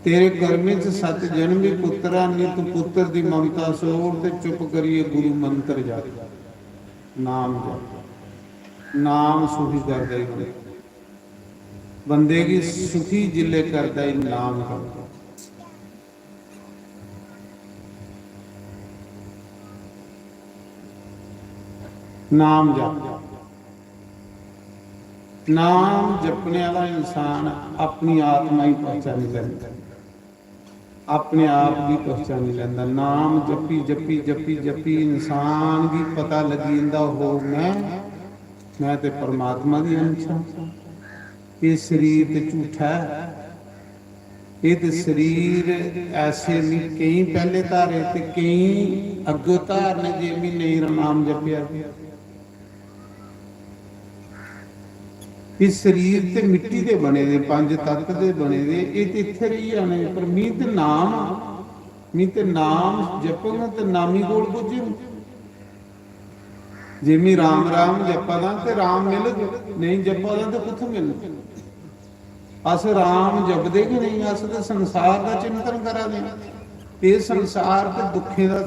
ਤੇਰੇ ਕਰਮੇ ਚ 7 ਜਨਮ ਵੀ ਪੁੱਤਰਾਂ ਨਹੀਂ, ਤੂੰ ਪੁੱਤਰ ਦੀ ਮਮਤਾ ਛੋੜ ਤੇ ਚੁੱਪ ਕਰੀਏ ਗੁਰੂ ਮੰਤਰ ਜਪ, ਨਾਮ ਜਪ। ਨਾਮ ਸੁਖੀ ਕਰਦਾ ਹੀ ਬੰਦੇ ਕੀ ਸੁਖੀ ਜਿਲੇ ਕਰਦਾ ਹੀ ਨਾਮ ਕਰਦਾ। ਨਾਮ ਜਪ, ਨਾਮ ਜਪਣੇ ਵਾਲਾ ਇਨਸਾਨ ਆਪਣੀ ਆਤਮਾ ਹੀ ਪਹਿਚਾਨ ਲੈਂਦਾ, ਆਪਣੇ ਆਪ ਦੀ ਪਹਿਚਾਨ ਨਹੀਂ ਲੈਂਦਾ। ਨਾਮ ਜਪੀ ਜਪੀ ਜਪੀ ਜਪੀ ਇਨਸਾਨ ਵੀ ਪਤਾ ਲੱਗੀ ਜਾਂਦਾ ਹੋ ਮੈਂ ਤੇ ਪਰਮਾਤਮਾ ਦੀ ਅੰਸ਼ ਹਾਂ। ਇਹ ਸਰੀਰ ਤੇ ਝੂਠਾ ਹੈ, ਇਹ ਤੇ ਸਰੀਰ ਐਸੇ ਵੀ ਕਈ ਪਹਿਲੇ ਧਾਰੇ ਤੇ ਕਈ ਅੱਗੋਂ ਧਾਰਨੇ ਜੇ ਵੀ ਨਹੀਂ ਨਾਮ ਜਪਿਆ। ਇਸ ਸਰੀਰ ਤੇ ਮਿੱਟੀ ਦੇ ਬਣੇ ਦੇ, 5 ਤੱਤ ਦੇ ਬਣੇ ਦੇ, ਇਹ ਤੇ ਇੱਥੇ ਰਹੀ ਜਾਣੇ, ਪਰ ਮੀਂਹ ਤੇ ਨਾਮ ਜਪੋਗੇ ਤੇ ਨਾਮੀ ਕੋਲ ਪੁੱਜੇ। ਜੇ ਮੈਂ ਰਾਮ ਰਾਮ ਜਪਾਂ ਤੇ ਰਾਮ ਮਿਲ, ਨਹੀਂ ਜਪਾਂ ਤੇ ਕਿੱਥੋਂ ਮਿਲ? ਅਸ ਰਾਮ ਜਪਦੇ ਕਿ ਨਹੀਂ? ਅਸ ਤੇ ਸੰਸਾਰ ਦਾ ਚਿੰਤਨ ਕਰਾਂਗੇ। ਇਹ ਸੰਸਾਰ ਤੇ ਦੁੱਖੇ ਦਾ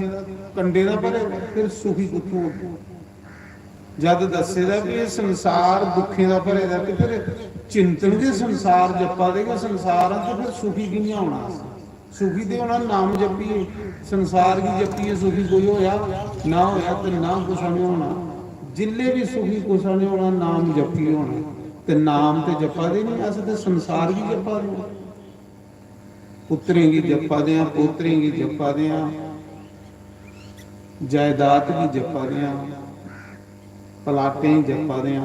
ਕੰਡੇ ਦਾ ਭਰੇ, ਫਿਰ ਸੁਖੀ ਕਿੱਥੋਂ? ਜਦ ਦੱਸੇਦਾ ਵੀ ਇਹ ਸੰਸਾਰ ਦੁੱਖੇ ਦਾ ਭਰੇ ਦਾ, ਤੇ ਫਿਰ ਚਿੰਤਨ ਦੇ ਸੰਸਾਰ ਜਪਾ ਦੇਗਾ ਸੰਸਾਰਾਂ, ਤੇ ਫਿਰ ਸੁਖੀ ਕਿਵੇਂ ਹੋਣਾ? ਸੁਖੀ ਤੇ ਹੋਣਾ ਨਾਮ ਜਪੀਏ, ਸੰਸਾਰ ਕੀ ਜਪੀਏ, ਸੁਖੀ ਕੋਈ ਹੋਇਆ ਨਾ ਹੋਇਆ ਤੇ ਨਾ ਕੁਛ ਨਹੀਂ ਹੋਣਾ। ਜਿੱਲੇ ਵੀ ਸੁਖੀ ਕੁਛ ਨਹੀਂ ਹੋਣਾ, ਨਾਮ ਜਪੀ ਹੋਣਾ। ਤੇ ਨਾਮ ਤੇ ਜਪਾ ਦੇ ਨਹੀਂ, ਅਸ ਤੇ ਸੰਸਾਰ ਕੀ ਜਪਾ ਦੇ, ਪੁੱਤਰੇਂਗੀ ਜਪਾ ਦੇ, ਪੋਤਰੇਂਗੀ ਜਪਾ ਦੇ, ਜਾਇਦਾਦ ਵੀ ਜਪਾ ਦੇ, ਪਲਾਟੇ ਜਪਾ ਦੇ,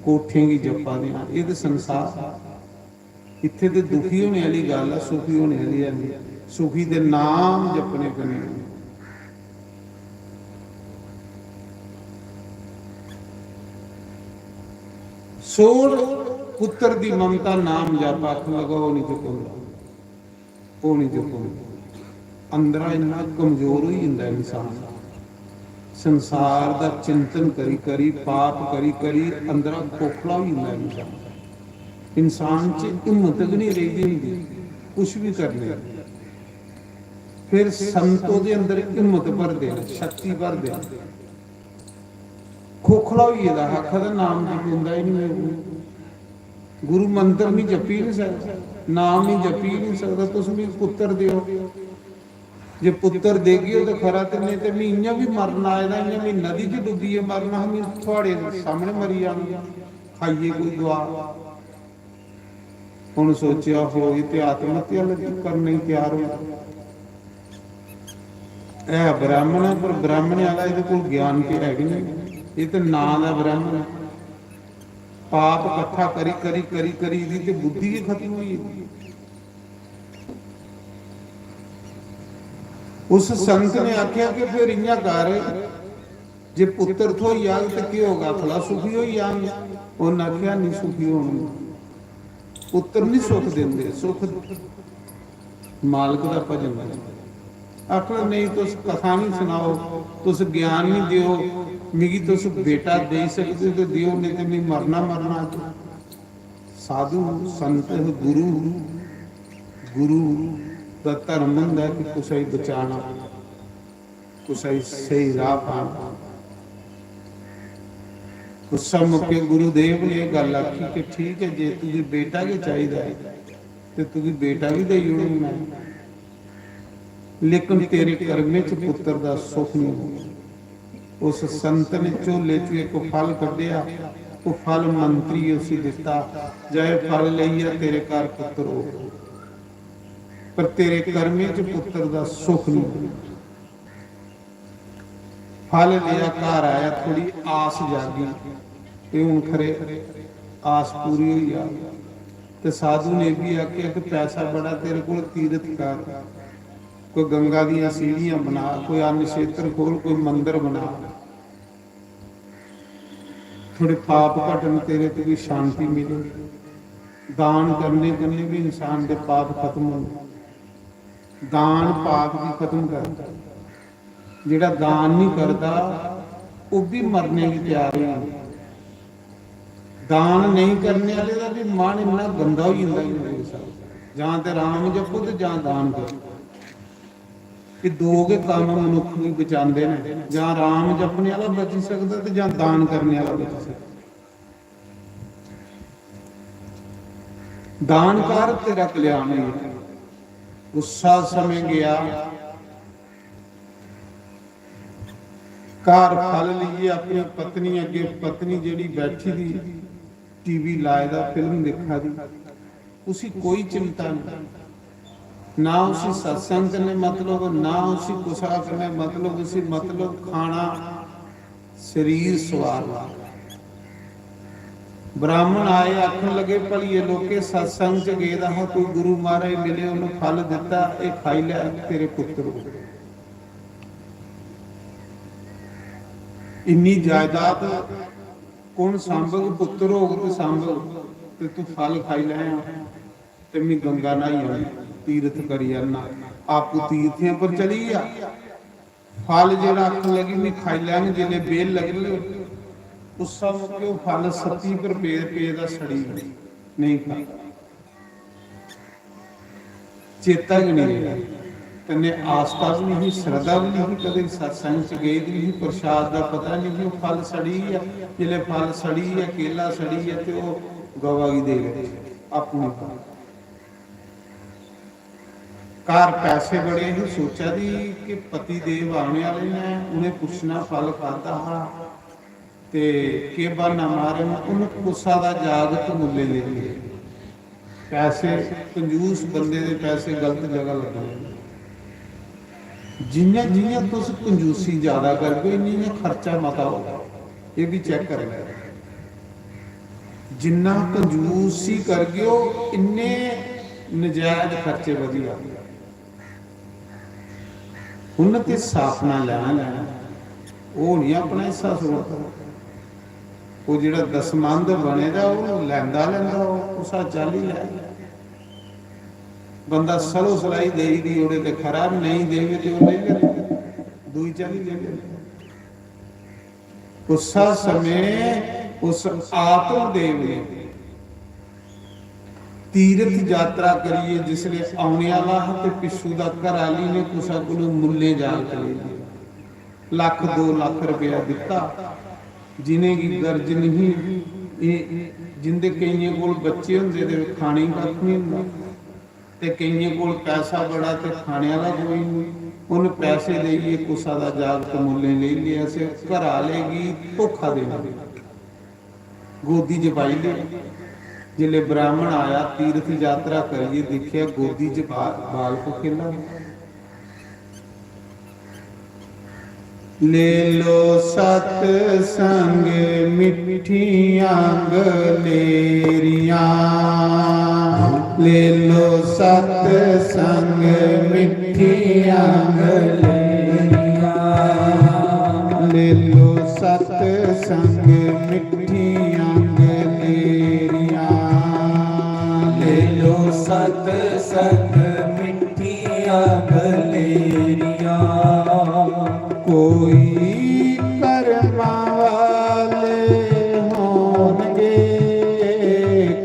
ਕੋਠੇ ਕੀ ਜਪਾ ਦੇ। ਇਹ ਤੇ ਸੰਸਾਰ, ਇੱਥੇ ਤੇ ਦੁਖੀ ਹੋਣੇ ਵਾਲੀ ਗੱਲ ਆ, ਸੁਖੀ ਹੋਣੇ ਵਾਲੀ ਹੈ। ਸੁਖੀ ਦੇ ਨਾਮ ਜਪਣੇ ਕਨੇ ਸੋੜ ਪੁੱਤਰ ਦੀ ਮਮਤਾ ਨਾਮ ਜਪ ਅੱਖ ਲਗਾਓ ਨਹੀਂ ਚੁੱਕਦਾ, ਉਹ ਨਹੀਂ ਚੁੱਕਦਾ। ਅੰਦਰਾਂ ਇੰਨਾ ਕਮਜ਼ੋਰ ਹੋਈ ਜਾਂਦਾ ਇਨਸਾਨ, ਸੰਸਾਰ ਦਾ ਚਿੰਤਨ ਕਰੀ ਕਰੀ, ਪਾਪ ਕਰੀ ਕਰੀ ਅੰਦਰਾਂ ਖੋਖਲਾ ਹੋ ਜਾਂਦਾ ਇਨਸਾਨ 'ਚ ਹਿੰਮਤ ਵੀ ਨਹੀਂ ਰਹਿੰਦੀ ਹੁੰਦੀ ਕੁਛ ਵੀ ਕਰਨੇ। ਫਿਰ ਸੰਤ ਉਹਦੇ ਅੰਦਰ ਹਿੰਮਤ ਭਰਦੇ ਆ, ਸ਼ਕਤੀ ਭਰਦੇ ਆ। ਖੋਖਲਾ ਹੋਈ ਇਹਦਾ ਹੱਥ ਦਾ ਨਾਮ ਦੀ ਹੁੰਦਾ ਹੀ ਨਹੀਂ। ਗੁਰੂ ਮੰਤਰ ਨਹੀਂ ਜਪੀ ਨਹੀਂ ਸਕਦਾ, ਨਾਮ ਨਹੀਂ ਜਪੀ ਨਹੀਂ ਸਕਦਾ। ਤੁਸੀਂ ਵੀ ਪੁੱਤਰ ਦਿਓ, ਜੇ ਪੁੱਤਰ ਦੇਗੀ ਤਾਂ ਖਰਾ ਤੇ ਨਹੀਂ ਤੇ ਮਹੀਨਾ ਵੀ ਮਰਨ ਆਏਦਾ। ਇੰਨੇ ਵੀ ਨਦੀ 'ਚ ਡੁੱਬੀਏ ਮਰਨਾ, ਹਮੀ ਤੁਹਾਡੇ ਸਾਹਮਣੇ ਮਰੀ ਜਾਣਾ, ਖਾਈਏ ਕੋਈ ਦੁਆ। ਹੁਣ ਸੋਚਿਆ ਹੋਈ ਤੇ ਆਤਮ ਹੱਤਿਆ ਕਰਨ ਲਈ ਤਿਆਰ ਹੋਇਆ। ਇਹ ਬ੍ਰਾਹਮਣ ਹੈ, ਪਰ ਬ੍ਰਾਹਮਣ ਵਾਲਾ ਇਹਦੇ ਕੋਲ ਗਿਆਨ ਤੇ ਹੈ ਕਿ ਨਹੀਂ? ਇਹ ਤਾਂ ਨਾਂ ਦਾ ਬ੍ਰਾਹਮਣ ਹੈ। ਪਾਪ ਇਕੱਠਾ ਕਰੀ ਕਰੀ ਕਰੀ ਕਰੀ ਇਹਦੀ ਤੇ ਬੁੱਧੀ ਹੀ ਖਤਮ ਹੋਈ। ਉਸ ਸੰਤ ਨੇ ਆਖਿਆ ਕਿ ਫਿਰ ਇੰਨਾ ਕਰ, ਜੇ ਪੁੱਤਰ ਥੋਈ ਯਾਦ ਤੇ ਕੀ ਹੋਗਾ, ਭਲਾ ਸੁਖੀ ਹੋਈ ਜਾਣ। ਉਹਨਾਂ ਆਖਿਆ ਨਹੀਂ ਸੁਖੀ ਹੋਣ, ਪੁੱਤਰ ਨਹੀਂ ਸੁਖ ਦਿੰਦੇ, ਸੁਖ ਮਾਲਕ ਦਾ ਭਜਨ ਹੈ। आखिर नहीं तो कथा नहीं सुनाओ, तुस ज्ञान नहीं दियो, मिगी तुस बेटा दे सकते तो दियो, नहीं तो मैं मरना मरना। साधु संत गुरु गुरु का धर्म होंदा कि कुछ बचाना, कुछ सही राह पाना। उस मौके गुरुदेव ने गल आखी कि ठीक है, जे तुझे बेटा के चाहिए तो तुझे बेटा भी दे मैं, लेकिन तेरे कर्मे च पुत्र दा सुख नहीं हो। उस संत ने झोले च एक फल कढ़िया, वो फल मंत्री उसी दिता, जाए फल लईया तेरे घर पुत्र हो, पर तेरे कर्मे च पुत्र दा सुख नहीं। फल लिया, घर आया, थोड़ी आस जागी ते हुण खरे आस पूरी हुई आ। ते साधु ने भी आख्या कि पैसा बड़ा तेरे कोल, तीरथ कर, कोई गंगा दी सीढ़ियां बना, कोई अन्य क्षेत्र खोल, कोई मंदिर बना, थोड़े पाप घटन, तेरे तो भी शांति मिले। दान करने करने भी इंसान के पाप खत्म हो, दान पाप भी खत्म करता। जिहड़ा दान नहीं करता वो भी मरने की तैयार है। दान नहीं करने वाले का भी मन इन्ना गंदा हो जाता, जां ते राम जपो ते जां दान करो। कि दो के काम मनुख भी बचाते हैं, जां राम जपने वाला बच सकता ते जां दान करने वाला बच सकता। दान कर तेरा कल्याण है। गुस्सा समय गया, घर फल लीए, अपनी पत्नी अगे, पत्नी जेड़ी बैठी थी टीवी लाए दा फिल्म देखा दी, उसी कोई चिंता नहीं, ना उसी सत्संग करने मतलब, ना उसी कुशा करने मतलब, उसी मतलब खाना शरीर स्वार। ब्राह्मण आए आखन लगे भलिए लोके सत्संग च गए दा हा, कोई गुरु महाराज मिले, उन्हें फल दिता, ये खाई लिया, तेरे पुत्र हो। इन्नी जायदाद कौन सांभग, पुत्र हो तो सांभग, ते तू फल खाई लिया ते मैं गंगा नहाई आई, तीर्थ करी जाना, आपू तीर्थियां पर चली गया। फल जेड़ा अख लगी मैं खाई लैंगे, जिले बेल लगी उस समय फल 70 रुपये का सड़ी नहीं खा, चेता ही नहीं रहा, कन्ने आस्था भी नहीं, श्रद्धा भी नहीं, कदे सत्संग च गए नहीं, प्रसाद का पता नहीं, फल सड़ी है, जिले फल सड़ी है, केला सड़ी है तो गवा की दे गए अपने घर पैसे बड़े ही। सोचा दी कि पति देव आने वाले हैं, उन्हें पूछना फल खाता ते के बहाना मारे, उन्हें गुस्सा का जागत मुले दे दिए। पैसे कंजूस बंदे दे पैसे गलत जगह लगे। जिन्हें जिन्हें तुस कंजूसी ज्यादा करगे, इन्हें खर्चा मता होगा, ये भी चेक कर ले। जिन्ना कंजूसी करगे इन्ने नजायज खर्चे वधिया। उन्हें ते साफ ना लेना, वो नहीं अपना हिस्सा सोचता। ਉਹ ਜਿਹੜਾ ਦਸਮੰਦ ਬਣੇਗਾ ਉਹ ਲੈਂਦਾ ਉਹ ਉਸਾ ਚੱਲ ਹੀ ਲੈ। ਬੰਦਾ ਸਲੋ ਸਲਾਈ ਦੇਈ ਦੀ ਉਹਦੇ ਤੇ ਖਰਾਬ ਨਹੀਂ ਦੇਵੇ ਤੇ ਉਹ ਲੈ ਲੈ ਦੂਈ ਚਾਲੀ ਲੈ ਲੈ। ਉਸਾ ਸਮੇਂ ਉਸ ਆਤਮ ਦੇਵ ਨੇ ਤੀਰਥ ਯਾਤਰਾ ਕਰੀਏ ਜਿਸ ਲਈ ਆਉਣੇ ਵਾਲਾ ਤੇ ਪਿੱਛੂ ਦਾ ਘਰ ਵਾਲੀ ਨੇ ਕੁਸਾ ਕੋਲੋਂ ਮੁੱਲੇ ਜਾ ਕੇ ਲੱਖ 2 ਲੱਖ ਰੁਪਇਆ ਦਿੱਤਾ। ਜਿਨੇ ਕੀ ਗਰਜ ਨਹੀਂ ਇਹ ਜਿੰਦੇ ਕਈਆਂ ਕੋਲ ਬੱਚੇ ਹੁੰਦੇ ਤੇ ਖਾਣੇ ਕੱਖ ਨਹੀਂ ਹੁੰਦਾ ਤੇ ਕਈਆਂ ਕੋਲ ਪੈਸਾ ਬੜਾ ਤੇ ਖਾਣੇ ਵਾਲਾ ਕੋਈ ਨਹੀਂ। ਉਹਨੂੰ ਪੈਸੇ ਦੇਈਏ ਕੁਸਾ ਦਾ ਜਾਗਤ ਮੁੱਲੇ ਲੈ ਲਿਆ ਸੇ ਘਰ ਆਲੇਗੀ ਧੋਖਾ ਦੇਣਾ ਗੋਦੀ ਚ ਪਾਈ ਦੇ। ਜਿਲੇ ਬ੍ਰਾਹਮਣ ਆਇਆ ਤੀਰਥ ਯਾਤਰਾ ਕਰੀਏ ਦੇਖਿਆ ਗੋਦੀ ਚ ਬਾਲ ਕੋ ਖੇਲਾ। ਲੈ ਲੋ ਸਤ ਸੰਗ ਮਿੱਠੀਆਂ ਗਲੇਰੀਆਂ ਲੈ ਲੋ ਸਤ ਸੰਗ ਮਿੱਠੀਆਂ ਗਲੇਰੀਆਂ ਲੈ ਲੋ ਸਤ ਸੰਗ ਮਿੱਠੀਆਂ ਗਲੇਰੀਆਂ ਲੈ ਲੋ ਸਤ ਸੰਗ ਮਿੱਠੀਆਂ ਗਲੇਰੀਆਂ। ਕੋਈ ਕਰਮਾਂ ਵਾਲੇ ਹੋਣਗੇ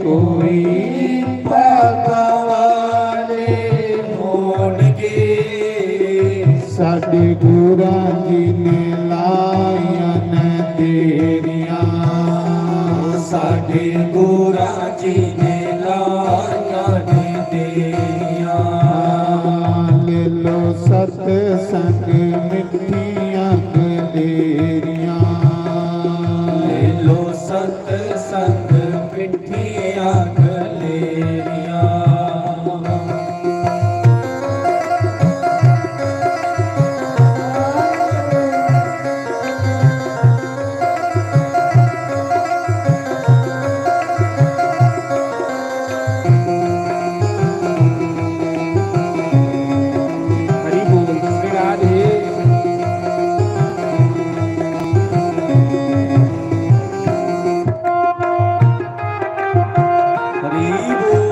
ਕੋਈ ਭਾਗਾਂ ਵਾਲੇ ਹੋਣਗੇ। ਸਾਡੇ ਗੁਰਾਂ ਜੀ ਨੇ ਲਾਈਆਂ ਨੇ ਦੇਰੀਆਂ ਸਾਡੇ ਗੁਰਾਂ ਜੀ ਨੇ ਲਾਈਆਂ ਨੇ ਦੇਰੀਆਂ। ਲੈ ਲੋ ਸਤ ਸੰਗ ਮਿੱਠੀਆਂ ਗਲੇਰੀਆਂ ਲੈ ਲੋ ਸਤ ਸੰਗ ਮਿੱਠੀਆਂ ਗਲੇਰੀਆਂ। हरि बोल श्री राधे। हरि बोल।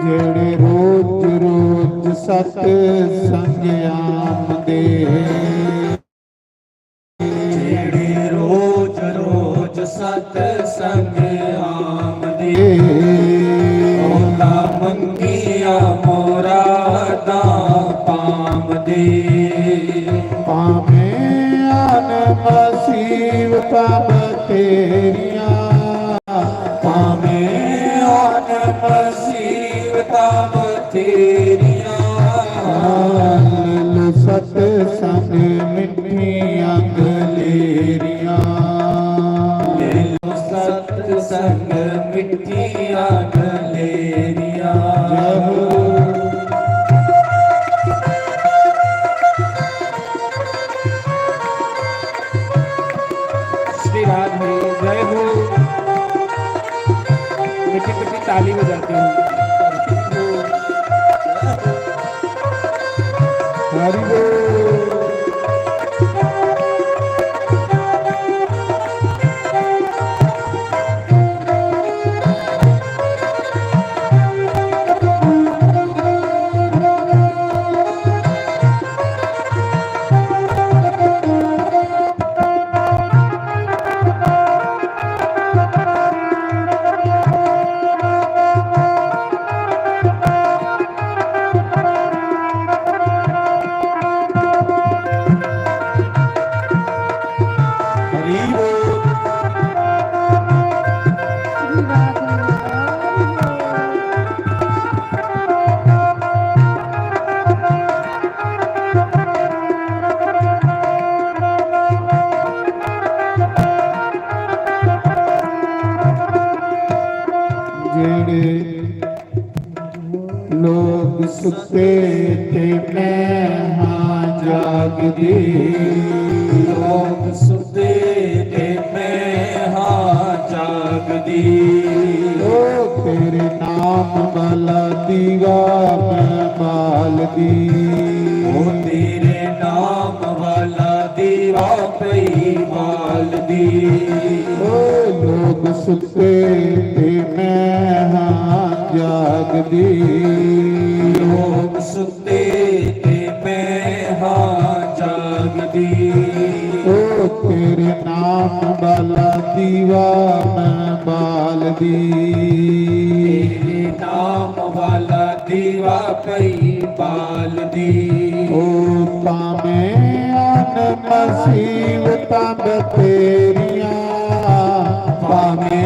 ਜਿਹੜੇ ਰੋਜ਼ ਰੋਜ਼ ਸਤ ਸੰਗ ਆਮਦੇ ਜਿਹੜੇ ਰੋਜ਼ ਰੋਜ਼ ਸਤ ਸੰਗ ਆਮਦੇ ਉਹਨਾਂ ਮੰਗੀਆਂ ਮੁਰਾਦਾਂ ਪਾਮਦੇ। ਭਾਵੇਂ ਆਨ ਮਸੀਬ ਪਬ ਤੇਰੀਆਂ ਭਾਵੇਂ ਆਨ ਮੁਸੀਬਤਾਂ ਬਥੇਰੀਆਂ। ਲੈ ਸਤ ਸੰਗ ਮਿੱਠੀਆਂ ਗਲੇਰੀਆਂ ਲੈ ਲੋ ਸਤ ਸੰਗ ਮਿੱਠੀਆਂ ਗਲੇਰੀਆਂ। श्री राधे जय हो। मीठी मीठी ताली बजाते हैं। हरि बोल। ਸੁੱਤੇ ਤੇ ਮੈਂ ਹਾਂ ਜਾਗਦੀ, ਲੋਕ ਸੁੱਤੇ ਤੇ ਮੈਂ ਹਾਂ ਜਾਗਦੀ। ਲੋਕ ਤੇਰੇ ਨਾਮ ਵਾਲਾ ਦੀਵਾ ਮੈਂ ਬਾਲਦੀ। ਓ ਤੇਰੇ ਨਾਮ ਵਾਲਾ ਦੀਵਾ ਪਈ ਬਾਲਦੀ। ਓ ਲੋਕ ਸੁੱਤੇ ਤੇ ਮੈਂ ਹਾਂ ਜਾਗਦੀ। ਲੋਕ ਸੁੱਤੇ ਤੇ ਮੈਂ ਹਾਂ ਜਾਗਦੀ। ਓ ਤੇਰੇ ਨਾਮ ਵਾਲਾ ਦੀਵਾ ਮੈਂ ਬਾਲਦੀ। ਤੇਰੇ ਨਾਮ ਵਾਲਾ ਦੀਵਾ ਪਈ ਬਾਲਦੀ। ਓ ਭਾਵੇਂ ਅਨ ਮੁਸੀਬਤਾਂ ਬਥੇਰੀਆਂ, ਭਾਵੇਂ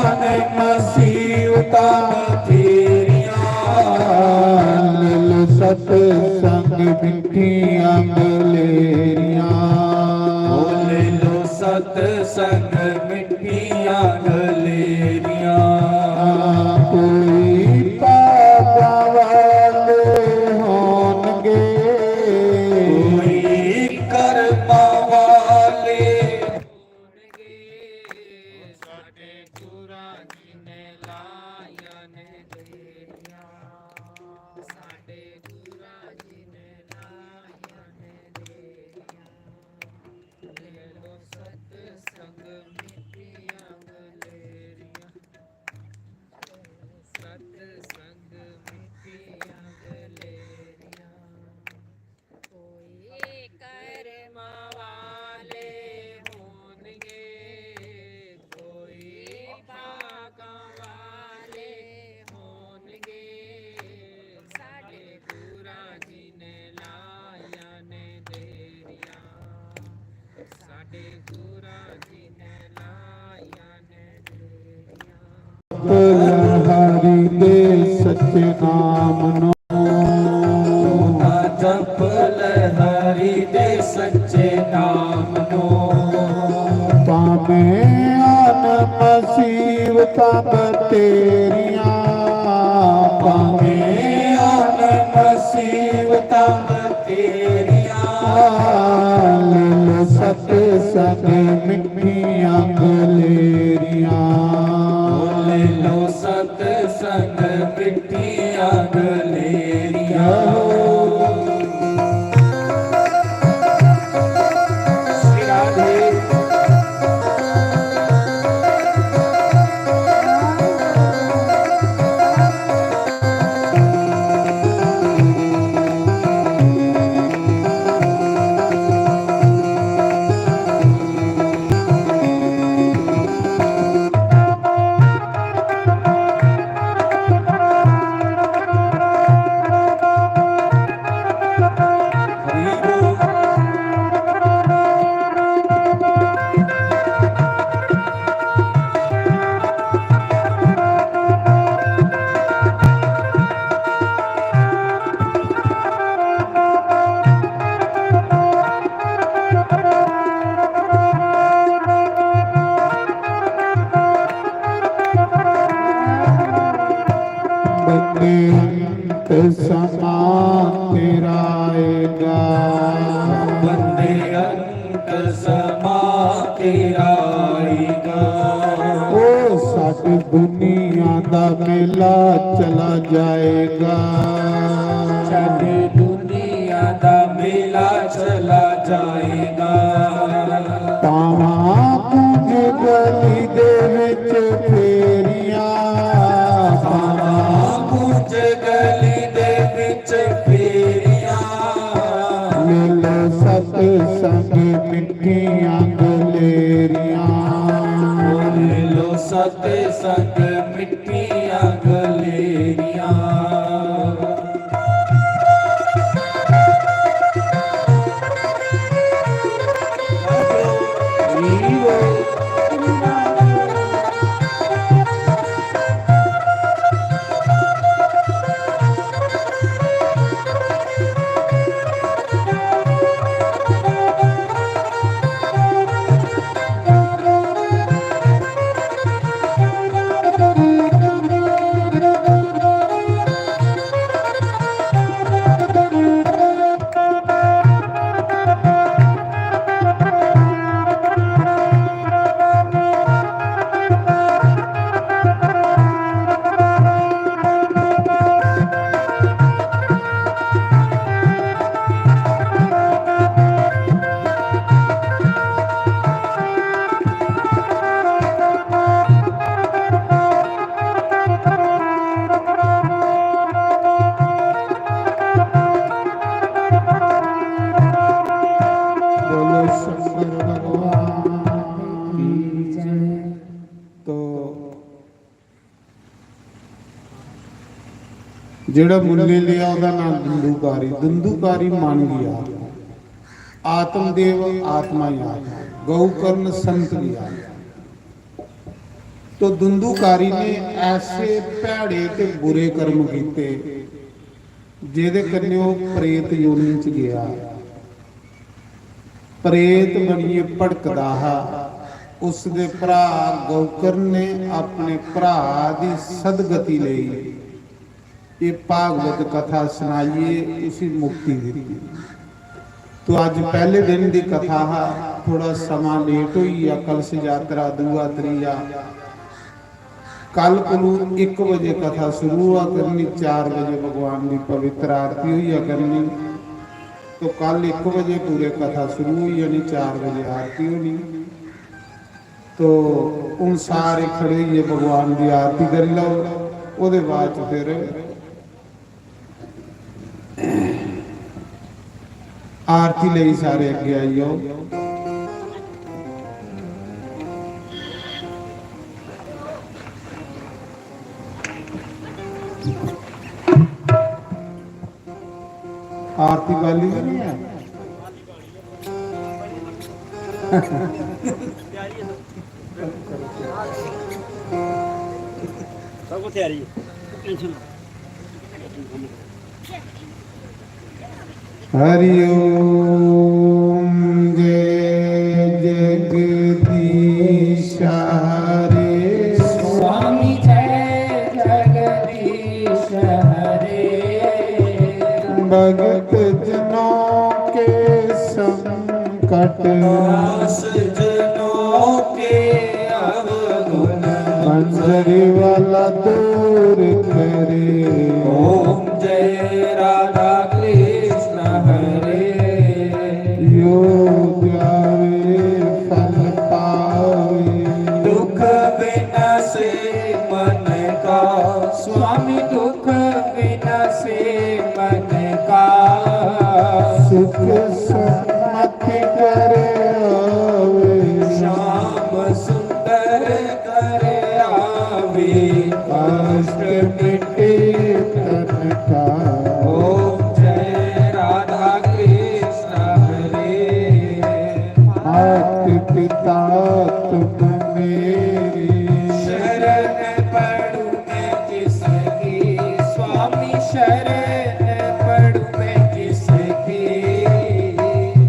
ਅਨ ਮੁਸੀਬਤਾਂ ਬਥੇਰੀਆਂ, ਮਿਲ ਸਤ ਸੰਗ ਮਿੱਠੀਆਂ ਗਲੇਰੀਆਂ। ਬੋਲੇ ਲੋ ਸਤ ਸੰਗ ਮਿੱਠੀਆਂ ਗਲੇਰੀਆਂ। ਕੋਈ ਪਾਪਾਂ ਵਾਲੇ ਹੋਣਗੇ, ਕੋਈ ਕਰਮਾਂ ਵਾਲੇ ਹੋਣਗੇ। ਸਾਡੇ ਗੁਰਾਂ ਜੀ ਨੇ ਲਾਇਆ ਨੇ ਦੇਰੀਆਂ, ਸਾਡੇ ਗੁਰਾਂ ਜੀ ਨੇ ਲਾਇਆ ਨੇ ਦੇਰੀਆਂ। ਲੈ ਲੋ ਸਤ ਸੰਗ ਮਿੱਠੀਆਂ ਗਲੇਰੀਆਂ, ਸਤ ਸੰਗ ਮਿੱਠੀਆਂ ਗਲੇਰੀਆਂ। ਕੋਈ ਕਰਮਾਂ ਵਾਲੇ ਹੋਣਗੇ, ਕੋਈ ਭਾਗਾਂ ਵਾਲੇ ਹੋਣਗੇ। ਸਾਡੇ ਗੁਰਾਂ ਜੀ ਨੇ ਲਾਇਆ ਨੇ ਦੇਰੀਆਂ, ਸਾਡੇ ਗੁਰਾਂ ਜੀ ਨੇ ਲਾਇਆ ਨੇ ਦੇਰੀਆਂ। ਹਰੀ ਦੇ ਸੱਚੇ ਨਾਮ ਨੂੰ ਨਾ ਜਪ ਲੈ ਹਰੀ ਦੇ ਸੱਚੇ ਨਾਮ ਨੂੰ। ਭਾਵੇਂ ਅਨ ਮੁਸੀਬਤਾਂ ਬਥੇਰੀਆਂ, ਭਾਵੇਂ ਅਨ ਮੁਸੀਬਤਾਂ ਬਥੇਰੀਆਂ, ਮਿਲ ਸਤ ਸੰਗ ਮਿੱਠੀਆਂ ਗਲੇਰੀਆਂ। ਬੋਲੇ ਲੋ ਸਤ ਸੰਗ ਮਿੱਠੀਆਂ ਗਲੇਰੀਆਂ। ਸ਼੍ਰੀ ਰਾਧੇ। ਹਰੀ ਬੋਲ। ਬੰਦੇ ਅੰਤ ਸਮਾਂ ਤੇਰਾ ਆਏਗਾ। ਬੰਦੇ ਅੰਤ ਸਮਾ ਤੇਰਾ ਆਏਗਾ। ਉਹ ਸਾਡੀ ਦੁਨੀਆ ਦਾ ਮੇਲਾ ਚਲਾ ਜਾਏਗਾ। ਸਾਡੀ ਦੁਨੀਆ ਦਾ ਮੇਲਾ ਚਲਾ ਜਾਏਗਾ। ਪਾਵਾਂ ਕੁਝ ਗਲੀ ਦੇ ਵਿੱਚ ਫੇਰੀਆਂ, ਪਾਵਾਂ ਕੁਝ ਗਲੀ ਦੇ ਵਿੱਚ ਫੇਰੀਆਂ। ਮਿਲ ਸਤ ਸੰਗ ਮਿੱਠੀਆਂ ਗਲੇਰੀਆਂ। ਬੋਲੇ ਲੋ ਸਤ ਸੰਗ ਮਿੱਠੀਆਂ ਗਲੇਰੀਆਂ। ਜਿਹੜਾ ਮੁੱਲੇ ਲਿਆ ਉਹਦਾ ਨਾਮ ਦੰਦੂਕਾਰੀ। ਦੰਦੂਕਾਰੀ ਮੰਨ ਗਿਆ, आत्मदेव आत्मा याद, गौकर्ण संत याद। तो दुंदुकारी ने ऐसे भैड़े ते बुरे कर्म किए जिहदे कन्नै वो प्रेत योनि च गया। प्रेत बनिए भड़कदा हा। उसदे भरा गौकर्ण ने अपने भरा दी सदगति लई ये भागवत कथा सुनाइए, उसी मुक्ति दी। तो अज पहले दिन की कथा है, थोड़ा समा लेट हुई है। कलश यात्रा दूआ त्रीया, कल को 1 बजे कथा शुरू हुआ करनी, 4 बजे भगवान की पवित्र आरती हुई है करनी। तो कल 1 बजे पूरे कथा शुरू हुई, यानी 4 बजे आरती होनी। तो उन सारे खड़े हुए भगवान की आरती कर लो। उसके बाद फिर आरती ले सारे अगे आइयो। आरती वाली नहीं है सबको तैयारी है, टेंशन हरि ओम जय जगदीश हरे स्वामी जय जगदीश हरे। भगत जनों के संकट दास जनों के अवगुण मंजरी वाला दूर करे। ओम जय राधा कृष्ण हरे। यो जावे फल पावे, दुख विनाशे मन का, स्वामी दुख विनाशे मन का। सुख सम्मति करे आवे, श्याम सुंदर करे आवे। कष्ट मिटे तन का। ओम जय राधा कृष्ण हरे। मात पिता तुम मेरी, शरण पड़ू मैं जिसकी, स्वामी शरण पड़ू मैं जिसकी।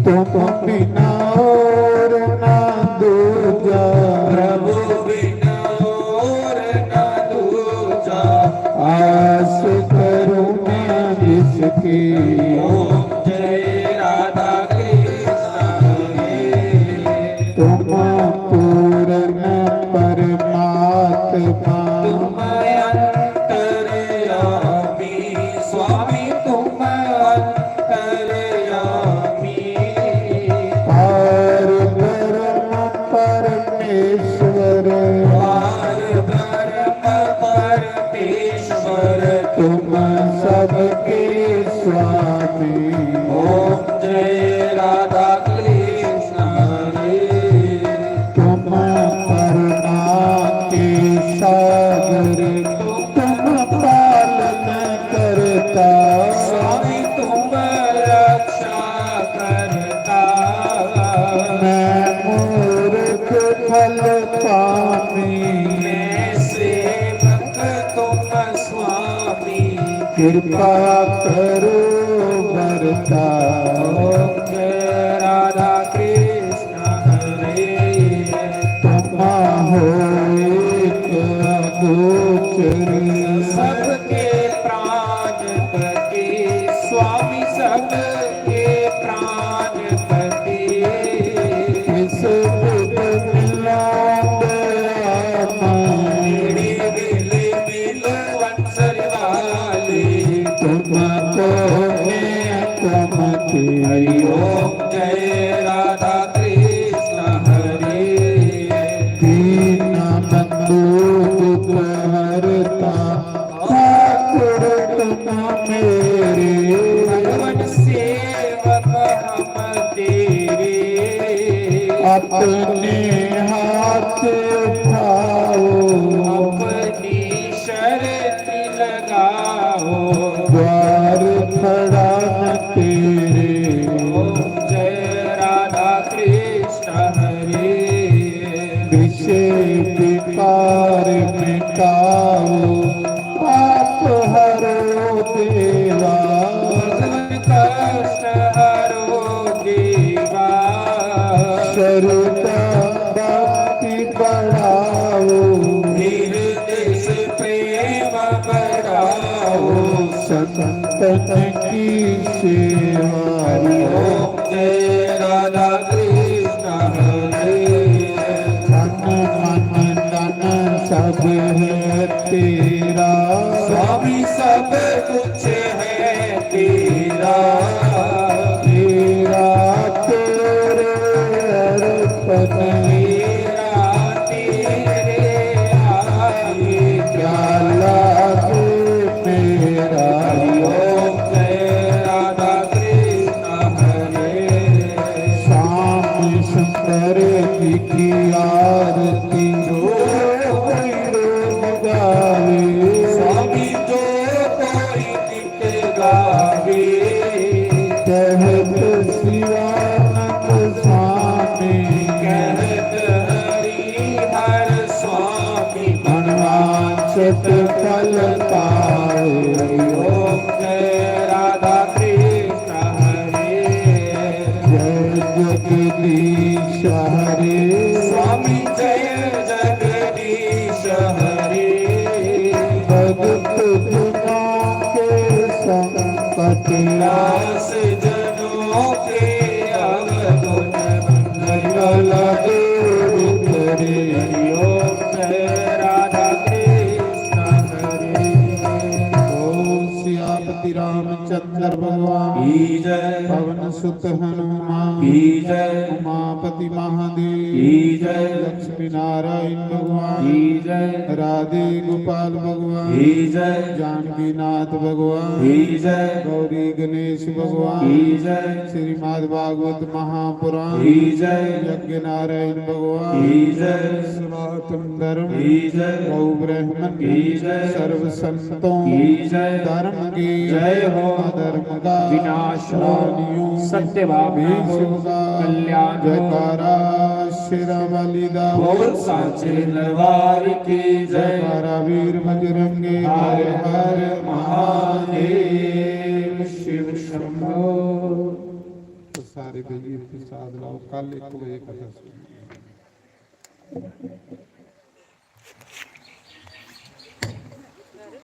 तुम बिना और ना दूजा, प्रभु बिना और न दूजा। आस करूं मैं जिसकी। ओम जय राधा कृष्ण हरे। तुम पूर्ण परमात्मा, तुम अंतर्यामी, स्वामी तुम अंतर्यामी। पार ब्रह्म परमेश्वर, पार ब्रह्म परमेश्वर। तुम सबके स्वामी। ओम जय राधा कृष्ण हरे। तुम करुणा के सागर, तुम पालन करता। स्वामी तुम रक्षा करता। मैं मूर्ख फल कामी, मैं सेवक तुम स्वामी। कृपा करो बरता। ओम जय राधा कृष्ण हरे। तुम हो एक गोचर, सबके प्राणपति, स्वामी सबके प्राणपति। इस बुध मिलाद आत्मा, मिल मिल वंशरी वाली। तुमको मैं कमती। हरि ओम जय राधा कृष्ण हरे। दीन बंधु दुख हरता, हाथ मिटाओ पाप हरो देवा कष्ट हरो देवा श्रद्धा भक्ति बढ़ाओ हृदय से प्रेम बढ़ाओ संतन की सेवा ओम जय राधा कृष्ण हरे तन मन धन सब है तेरा स्वामी सब कुछ है तेरा तेरा तेरे अर्पण तेरा तेरे आगे क्या लागे मेरा ओम जय राधा कृष्ण हरे श्याम सुंदर की आरती रोज गावे स्वामी जो कोई नित्य गावे कहत शिवानंद स्वामी कहत हरि हर स्वामी मनवांछित फल पाए ओम जय राधा कृष्ण हरे जय जगदीश हरे स्वामी जय जगदीश हरे भगत जना के संकट दास जनों के अवगुण मंगल दूर करे ओम जय राधा कृष्ण हरे सियापति रामचंद्र भगवान की जय पवन सुत हनुमान की जय उमापति महादेव की जय लक्ष्मी नारायण भगवान की जय राधे गोपाल भगवान की जय जानकी नाथ भगवान की जय गौरी गणेश भगवान की जय श्रीमद् भागवत महापुराण की जय यज्ञ नारायण भगवान की जय सनातन धर्म की जय गौ ब्राह्मण की जय सर्व संतों की जय धर्म की जय हो अधर्म का विनाश हो प्राणियों सत्य भावना हो शिव का कल्याण हो जयकारा शेरा वाली दा बोल साचे दरबार की जय जयकारा वीर बजरंगे हर हर महादेव शिव शंभो तो सारे गरीब प्रसाद लाओ कल 1 बजे कथा सुनो